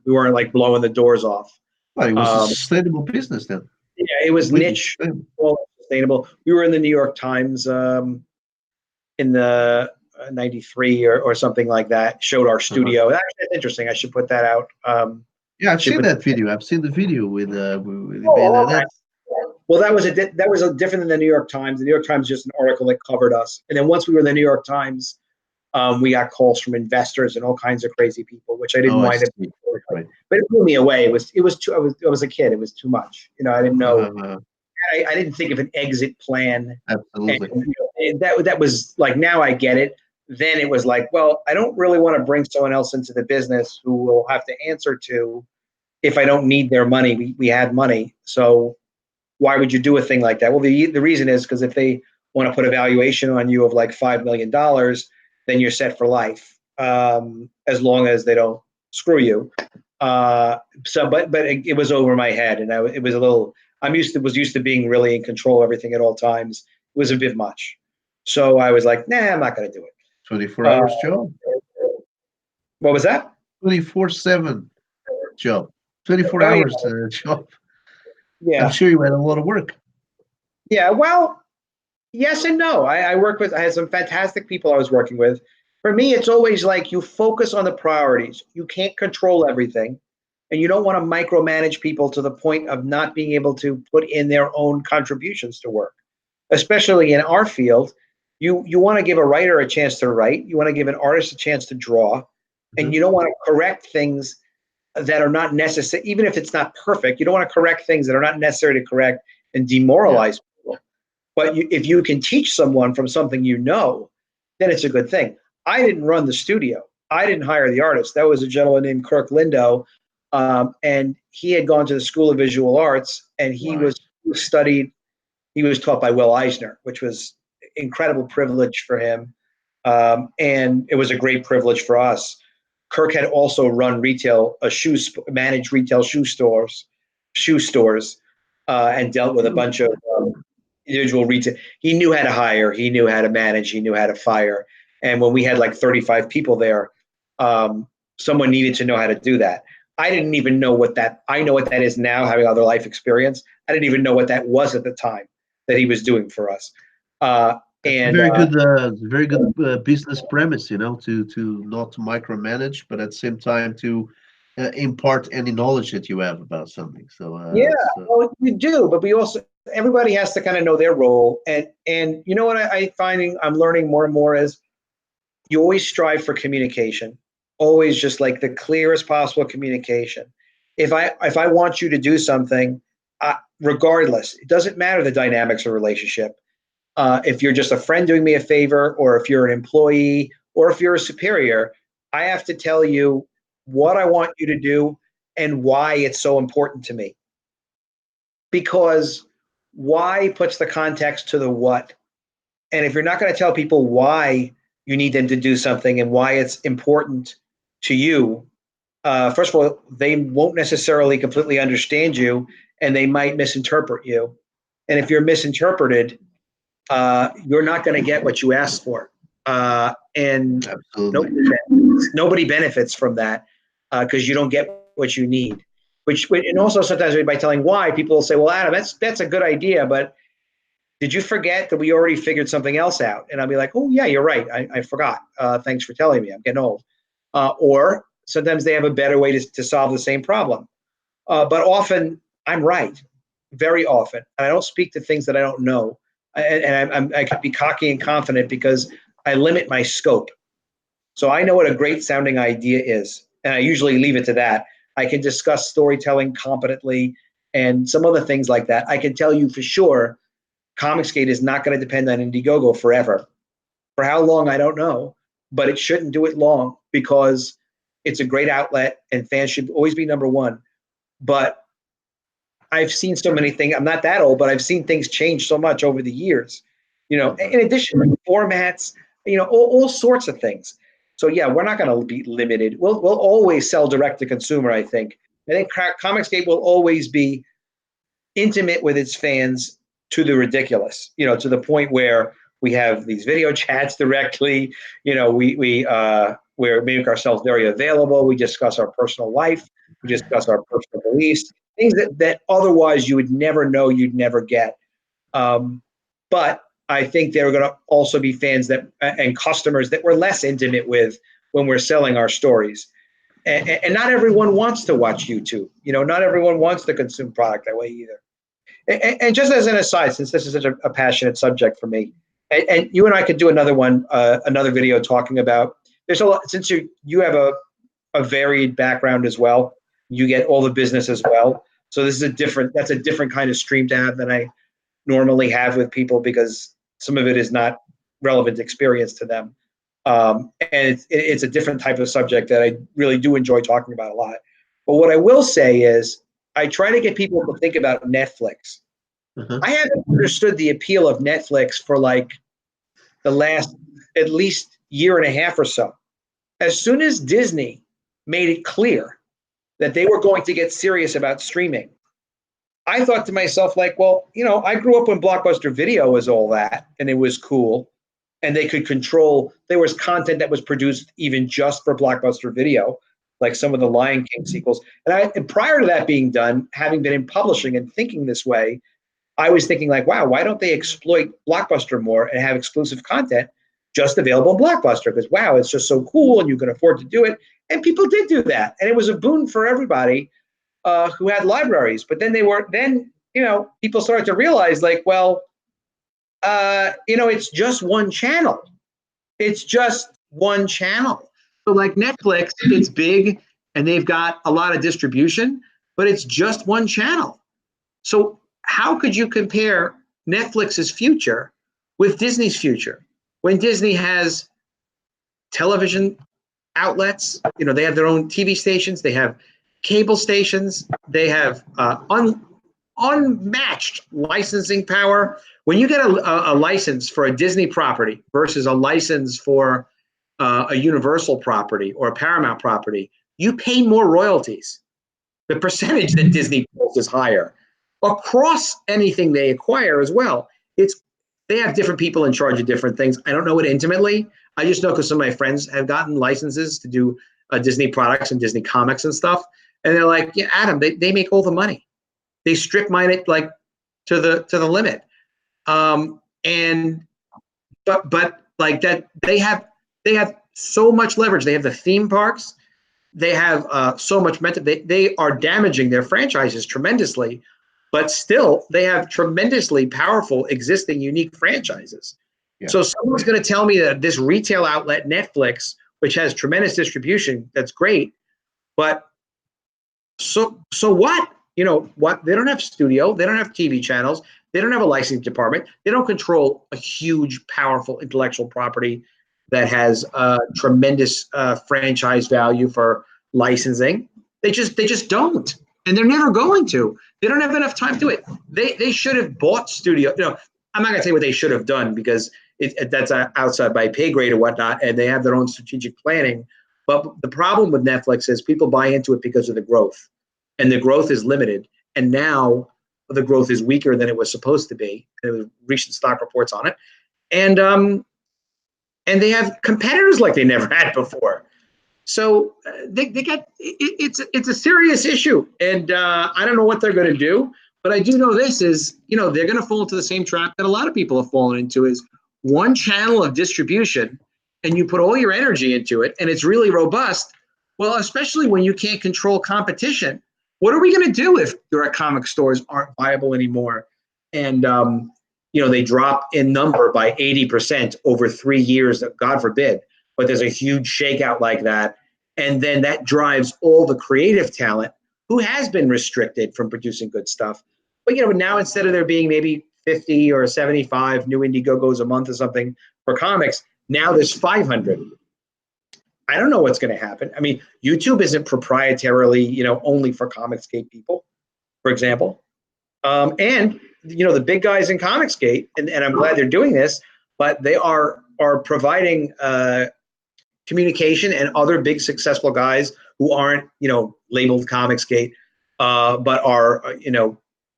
We weren't like blowing the doors off. Well, it was a sustainable business then. Yeah, it was niche, sustainable. We were in the New York Times in the 93 or something like that. Showed our studio. That's interesting. I should put that out. Yeah, I've seen that video. I've seen the video with Well, that was a different than the New York Times. The New York Times is just an article that covered us. And then once we were in the New York Times, We got calls from investors and all kinds of crazy people, which I didn't Oh, I wind up. see. Right. But it blew me away. It was too. I was a kid. It was too much. I didn't know. Uh, I didn't think of an exit plan. And absolutely. that was like, now I get it. Then it was like, well, I don't really want to bring someone else into the business who will have to answer to if I don't need their money. We had money, so why would you do a thing like that? Well, the reason is because if they want to put a valuation on you of like $5 million, then you're set for life, as long as they don't screw you. But it was over my head, and it was a little. Was used to being really in control of everything at all times. It was a bit much, so I was like, nah, I'm not going to do it. 24 hours job. What was that? 24/7 job. 24 Oh, hours job. Yeah. I'm sure you had a lot of work. Yeah. Well, yes and no. I had some fantastic people I was working with. For me, it's always like you focus on the priorities. You can't control everything, and you don't want to micromanage people to the point of not being able to put in their own contributions to work. Especially in our field, you want to give a writer a chance to write. You want to give an artist a chance to draw, and you don't want to correct things that are not necessary. Even if it's not perfect, you don't want to correct things that are not necessary to correct and demoralize people. But if you can teach someone from something then it's a good thing. I didn't run the studio. I didn't hire the artist. That was a gentleman named Kirk Lindo, and he had gone to the School of Visual Arts, and he was taught by Will Eisner, which was incredible privilege for him, and it was a great privilege for us. Kirk had also run managed retail shoe stores, and dealt with a bunch of individual retail. He knew how to hire, he knew how to manage, he knew how to fire. And when we had like 35 people there, someone needed to know how to do that. I didn't even know I know what that is now, having other life experience. I didn't even know what that was at the time that he was doing for us. Very good business premise, to not micromanage, but at the same time to impart any knowledge that you have about something. So well, you do, but everybody has to kind of know their role. And you know what I'm learning more and more is you always strive for communication, always just like the clearest possible communication. If I want you to do something, regardless, it doesn't matter the dynamics of relationship. If you're just a friend doing me a favor, or if you're an employee, or if you're a superior, I have to tell you what I want you to do and why it's so important to me. Because why puts the context to the what. And if you're not going to tell people why you need them to do something and why it's important to you, first of all, they won't necessarily completely understand you, and they might misinterpret you. And if you're misinterpreted, you're not going to get what you asked for. And nobody benefits from that, because you don't get what you need. And also sometimes by telling why, people will say, well, Adam, that's a good idea, but did you forget that we already figured something else out? And I'll be like, oh yeah, you're right. I forgot. Thanks for telling me. I'm getting old. Or sometimes they have a better way to solve the same problem. But often I'm right, very often. And I don't speak to things that I don't know. And I could be cocky and confident because I limit my scope. So I know what a great sounding idea is, and I usually leave it to that. I can discuss storytelling competently and some other things like that. I can tell you for sure, Comicsgate is not going to depend on Indiegogo forever. For how long, I don't know, but it shouldn't do it long, because it's a great outlet and fans should always be number one. But I've seen so many things. I'm not that old, but I've seen things change so much over the years. In addition to formats, all sorts of things. So yeah, we're not going to be limited. We'll always sell direct to consumer. I think Comicsgate will always be intimate with its fans to the ridiculous. To the point where we have these video chats directly. We make ourselves very available. We discuss our personal life. We discuss our personal beliefs. Things that otherwise you would never know, you'd never get. But I think there are going to also be fans and customers that we're less intimate with when we're selling our stories. And not everyone wants to watch YouTube. Not everyone wants to consume product that way either. And just as an aside, since this is such a passionate subject for me, and you and I could do another one, another video talking about. There's a lot, since you have a varied background as well. You get all the business as well. So this is that's a different kind of stream to have than I normally have with people, because some of it is not relevant experience to them. And it's a different type of subject that I really do enjoy talking about a lot. But what I will say is I try to get people to think about Netflix. I haven't understood the appeal of Netflix for like the last at least year and a half or so. As soon as Disney made it clear that they were going to get serious about streaming, I thought to myself, like, well, I grew up when Blockbuster Video was all that, and it was cool, and they could control. There was content that was produced even just for Blockbuster Video, like some of the Lion King sequels. And prior to that being done, having been in publishing and thinking this way, I was thinking like, wow, why don't they exploit Blockbuster more and have exclusive content just available on Blockbuster? Because wow, it's just so cool, and you can afford to do it. And people did do that, and it was a boon for everybody who had libraries. But then people started to realize, like, well, it's just one channel. It's just one channel. So like Netflix, it's big and they've got a lot of distribution, but it's just one channel. So how could you compare Netflix's future with Disney's future when Disney has television outlets? They have their own TV stations, they have cable stations, they have unmatched licensing power. When you get a license for a Disney property versus a license for a Universal property or a Paramount property, you pay more royalties. The percentage that Disney pulls is higher across anything they acquire as well. They have different people in charge of different things. I don't know it intimately. I just know because some of my friends have gotten licenses to do Disney products and Disney comics and stuff. And they're like, yeah, Adam, they make all the money. They strip mine it like to the limit. But like that, they have so much leverage. They have the theme parks. They have so much momentum. They are damaging their franchises tremendously, but still they have tremendously powerful existing unique franchises. Yeah. So someone's going to tell me that this retail outlet, Netflix, which has tremendous distribution, that's great, but so what? What? They don't have studio. They don't have TV channels. They don't have a licensing department. They don't control a huge, powerful intellectual property that has tremendous franchise value for licensing. They just don't, and they're never going to. They don't have enough time to do it. They should have bought studio. I'm not going to say what they should have done because that's outside my pay grade or whatnot, and they have their own strategic planning. But the problem with Netflix is people buy into it because of the growth, and the growth is limited. And now the growth is weaker than it was supposed to be. There was recent stock reports on it, and they have competitors like they never had before. So they got it's a serious issue, and I don't know what they're going to do. But I do know this is, they're going to fall into the same trap that a lot of people have fallen into, is one channel of distribution, and you put all your energy into it, and it's really robust. Well, especially when you can't control competition. What are we going to do if direct comic stores aren't viable anymore? And, they drop in number by 80% over 3 years, God forbid, but there's a huge shakeout like that. And then that drives all the creative talent who has been restricted from producing good stuff. But, now instead of there being maybe 50 or 75 new Indiegogos a month or something for comics, now there's 500. I don't know what's going to happen. I mean, YouTube isn't proprietarily, only for Comicsgate people, for example. And, the big guys in Comicsgate, and I'm glad they're doing this, but they are providing communication, and other big successful guys who aren't, labeled Comicsgate, but are,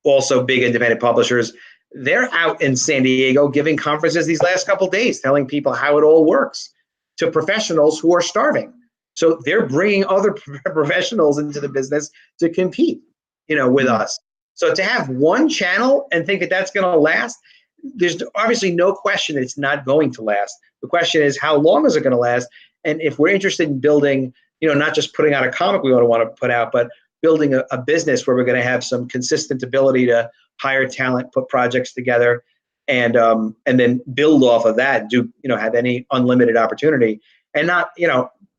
also big independent publishers. They're out in San Diego giving conferences these last couple of days, telling people how it all works to professionals who are starving. So they're bringing other professionals into the business to compete, with us. So to have one channel and think that that's going to last, there's obviously no question it's not going to last. The question is, how long is it going to last? And if we're interested in building, not just putting out a comic we want to put out, but building a business where we're going to have some consistent ability to hire talent, put projects together, and then build off of that. Do have any unlimited opportunity, and not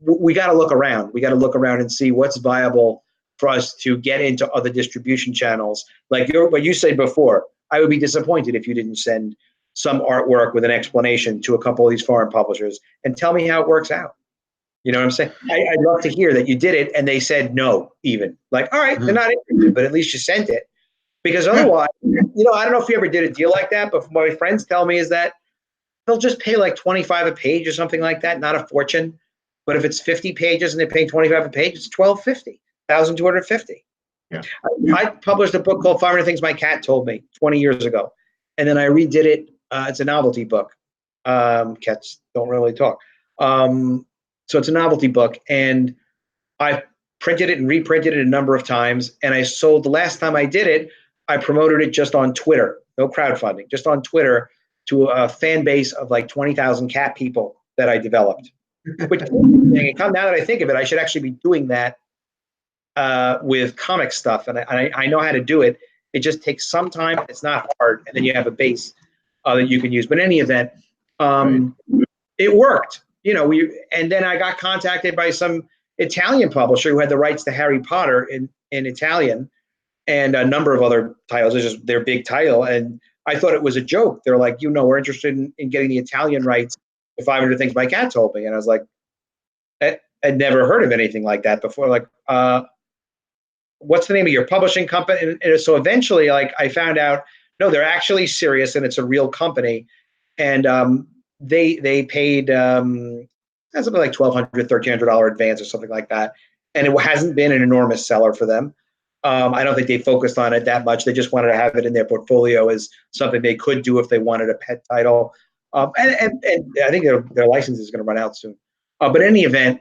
we got to look around. We got to look around and see what's viable for us to get into other distribution channels. Like what you said before, I would be disappointed if you didn't send some artwork with an explanation to a couple of these foreign publishers and tell me how it works out. You know what I'm saying? I'd love to hear that you did it and they said no, even. Like, all right, they're not interested, but at least you sent it. Because otherwise, I don't know if you ever did a deal like that, but my friends tell me is that they'll just pay like $25 a page or something like that, not a fortune. But if it's 50 pages and they pay $25 a page, it's $1,250, $1,250. Yeah. I published a book called 500 Things My Cat Told Me 20 years ago. And then I redid it. It's a novelty book. Cats don't really talk. So it's a novelty book. And I printed it and reprinted it a number of times. And I sold, the last time I did it, I promoted it just on Twitter. No crowdfunding, just on Twitter to a fan base of like 20,000 cat people that I developed. Which, now that I think of it, I should actually be doing that with comic stuff. And I know how to do it. It just takes some time. It's not hard. And then you have a base that you can use. But in any event, it worked. And then I got contacted by some Italian publisher who had the rights to Harry Potter in Italian and a number of other titles. It's just their big title. And I thought it was a joke. They're like, we're interested in getting the Italian rights to 500 Things My Cat Told Me. And I was like, I'd never heard of anything like that before. Like, what's the name of your publishing company? And so eventually, like, I found out, no, they're actually serious and it's a real company. And they paid something like $1,200, $1,300 advance or something like that. And it hasn't been an enormous seller for them. I don't think they focused on it that much. They just wanted to have it in their portfolio as something they could do if they wanted a pet title. And I think their license is going to run out soon. But in any event,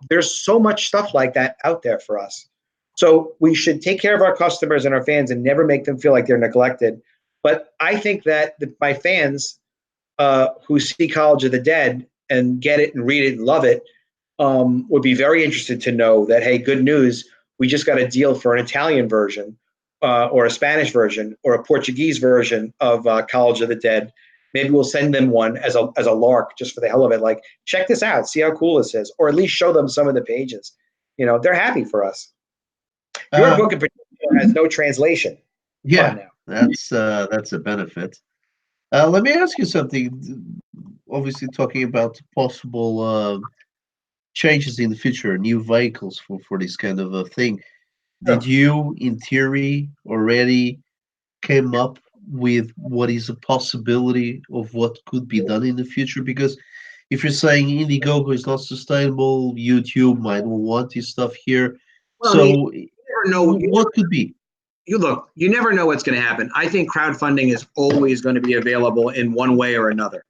there's so much stuff like that out there for us. So we should take care of our customers and our fans and never make them feel like they're neglected. But I think that my fans who see College of the Dead and get it and read it and love it would be very interested to know that, hey, good news, we just got a deal for an Italian version or a Spanish version or a Portuguese version of College of the Dead. Maybe we'll send them one as a lark just for the hell of it. Like, check this out, see how cool this is, or at least show them some of the pages. They're happy for us. Your book in particular has no translation. Yeah, that's a benefit. Let me ask you something. Obviously, talking about possible changes in the future, new vehicles for this kind of a thing. Did you, in theory, already came up with what is a possibility of what could be done in the future? Because if you're saying Indiegogo is not sustainable, YouTube might want this stuff here. Well, so you never know what could be. You never know what's going to happen. I think crowdfunding is always going to be available in one way or another.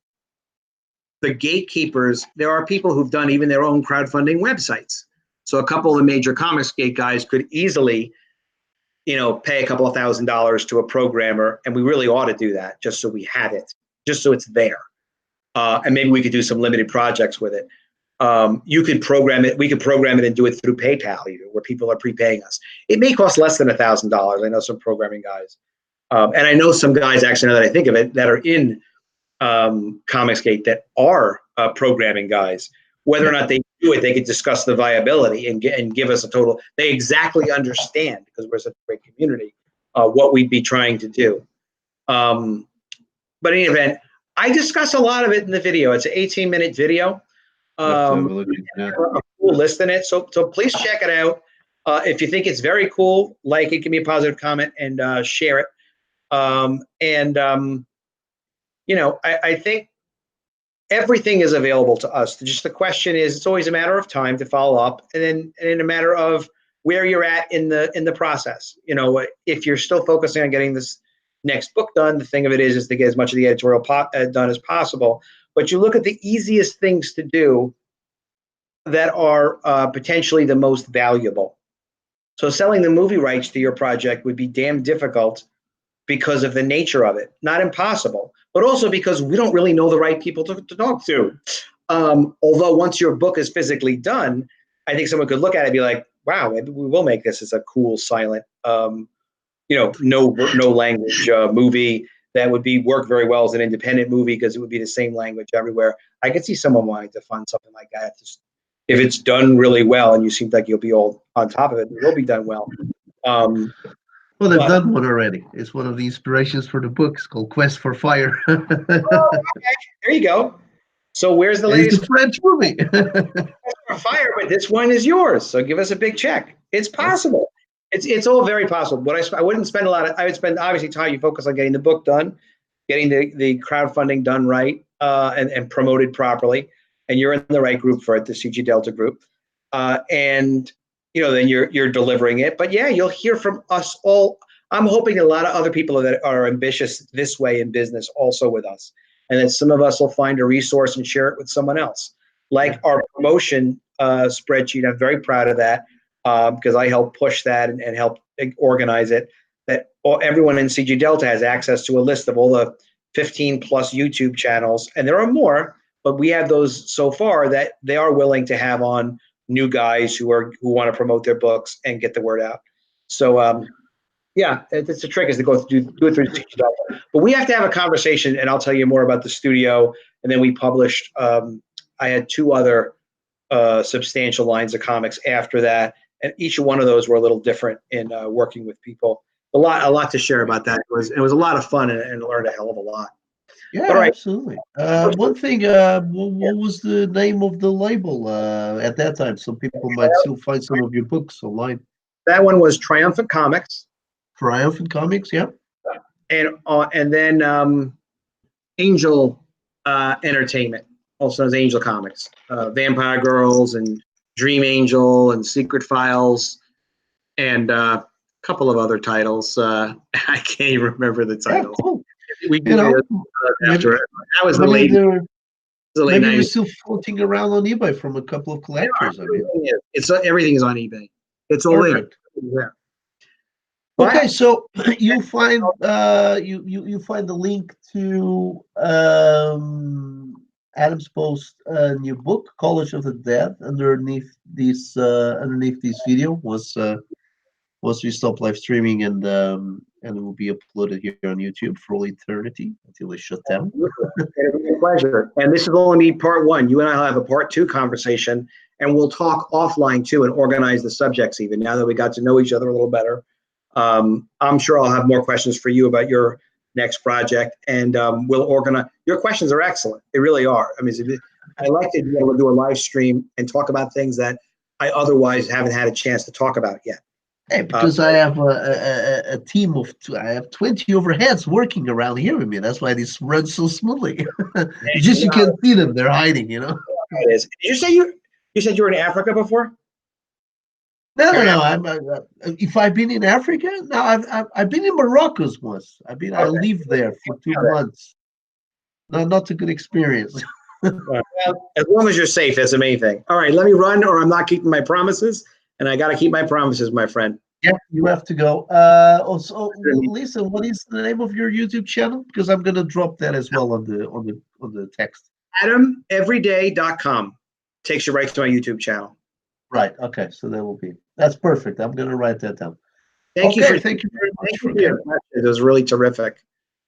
The gatekeepers, there are people who've done even their own crowdfunding websites. So a couple of the major Comicsgate guys could easily, pay a couple of $1,000s to a programmer, and we really ought to do that just so we have it, just so it's there. And maybe we could do some limited projects with it. You could program it. We could program it and do it through PayPal, where people are prepaying us. It may cost less than $1,000. I know some programming guys, and I know some guys actually, now that I think of it, that are in Comicsgate that are programming guys. Whether or not they do it, they could discuss the viability and give us a total. They exactly understand, because we're such a great community, what we'd be trying to do. But in any event, I discuss a lot of it in the video. It's an 18-minute video. A cool list in it. So please check it out. If you think it's very cool, like it, give me a positive comment, and share it. I think everything is available to us. Just the question is, it's always a matter of time to follow up, and then a matter of where you're at in the process. If you're still focusing on getting this next book done, the thing of it is to get as much of the editorial done as possible. But you look at the easiest things to do that are potentially the most valuable. So selling the movie rights to your project would be damn difficult because of the nature of it. Not impossible, but also because we don't really know the right people to talk to. Although once your book is physically done, I think someone could look at it and be like, wow, maybe we will make this as a cool, silent, no language movie that would be work very well as an independent movie because it would be the same language everywhere. I could see someone wanting to fund something like that. If it's done really well and you seem like you'll be all on top of it, it will be done well. Well, they've but- done one already. It's one of the inspirations for the book. It's called Quest for Fire. Oh, okay. There you go. So where's the It's latest a French movie. fire? But this one is yours. So give us a big check. It's possible. It's all very possible. But I wouldn't spend a lot of. I would spend obviously time. You focus on getting the book done, getting the crowdfunding done right, and promoted properly, and you're in the right group for it, the CG Delta group, and then you're delivering it. But yeah, you'll hear from us all. I'm hoping a lot of other people that are ambitious this way in business also with us, and then some of us will find a resource and share it with someone else. Like our promotion spreadsheet, I'm very proud of that because I helped push that and help organize it. That everyone in CG Delta has access to a list of all the 15 plus YouTube channels, and there are more, but we have those so far that they are willing to have on new guys who want to promote their books and get the word out. So yeah, it's a trick is to do it through CG Delta. But we have to have a conversation, and I'll tell you more about the studio. And then we published. I had 2 other substantial lines of comics after that, and each one of those were a little different in working with people. A lot to share about that. It was a lot of fun and learned a hell of a lot. Yeah, All right. absolutely. One thing, what was the name of the label at that time? Some people might still find some of your books online. That one was Triumphant Comics, Triumphant Comics, yeah. and then Angel Entertainment, also known as Angel Comics, Vampire Girls and Dream Angel and Secret Files, and a couple of other titles. I can't even remember the Yeah, titles. cool. We Maybe after that was the late they're 90s. still floating around on eBay from a couple of collectors. I mean, Everything is on eBay. It's all perfect. there. Okay, so you find you find the link to Adam's post new book, College of the Dead, underneath this video once we stop live streaming and it will be uploaded here on YouTube for all eternity until they shut down. It'll be a pleasure. And this will only be part 1. You and I will have a part 2 conversation, and we'll talk offline too and organize the subjects even now that we got to know each other a little better. I'm sure I'll have more questions for you about your next project, and we'll organize. Your questions are excellent. They really are. I mean, I like to be able to do a live stream and talk about things that I otherwise haven't had a chance to talk about yet. Hey, because I have a team of I have 20 overheads working around here with me. That's why this runs so smoothly. You can't see them; they're hiding. It is. Did you say you said you were in Africa before? No. If I've been in Africa, no, I've been in Morocco once. I lived there for 2 months. No, not a good experience. Well, as long as you're safe, that's the main thing. All right, let me run, or I'm not keeping my promises, and I got to keep my promises, my friend. Yeah, you have to go. Also, Lisa, what is the name of your YouTube channel? Because I'm gonna drop that as well on the text. AdamEveryday.com takes you right to my YouTube channel. Right. Okay. So that's perfect. I'm gonna write that down. Thank you Thank you very much for your questions. It was really terrific.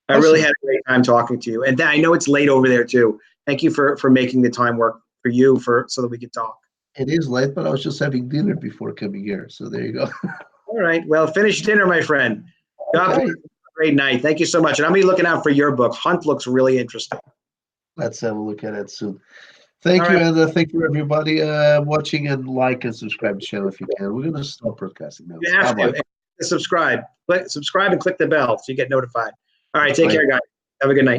I really had a great time talking to you, and I know it's late over there too. Thank you for making the time work for you so that we could talk. It is late, but I was just having dinner before coming here, so there you go. All right. Well, finish dinner, my friend. Okay. Great night. Thank you so much. And I'm going to be looking out for your book. Hunt looks really interesting. Let's have a look at it soon. Thank you, and thank you everybody watching, and like and subscribe to the channel if you can. We're gonna stop broadcasting now. You have to subscribe and click the bell so you get notified. All right, take care, guys. Have a good night.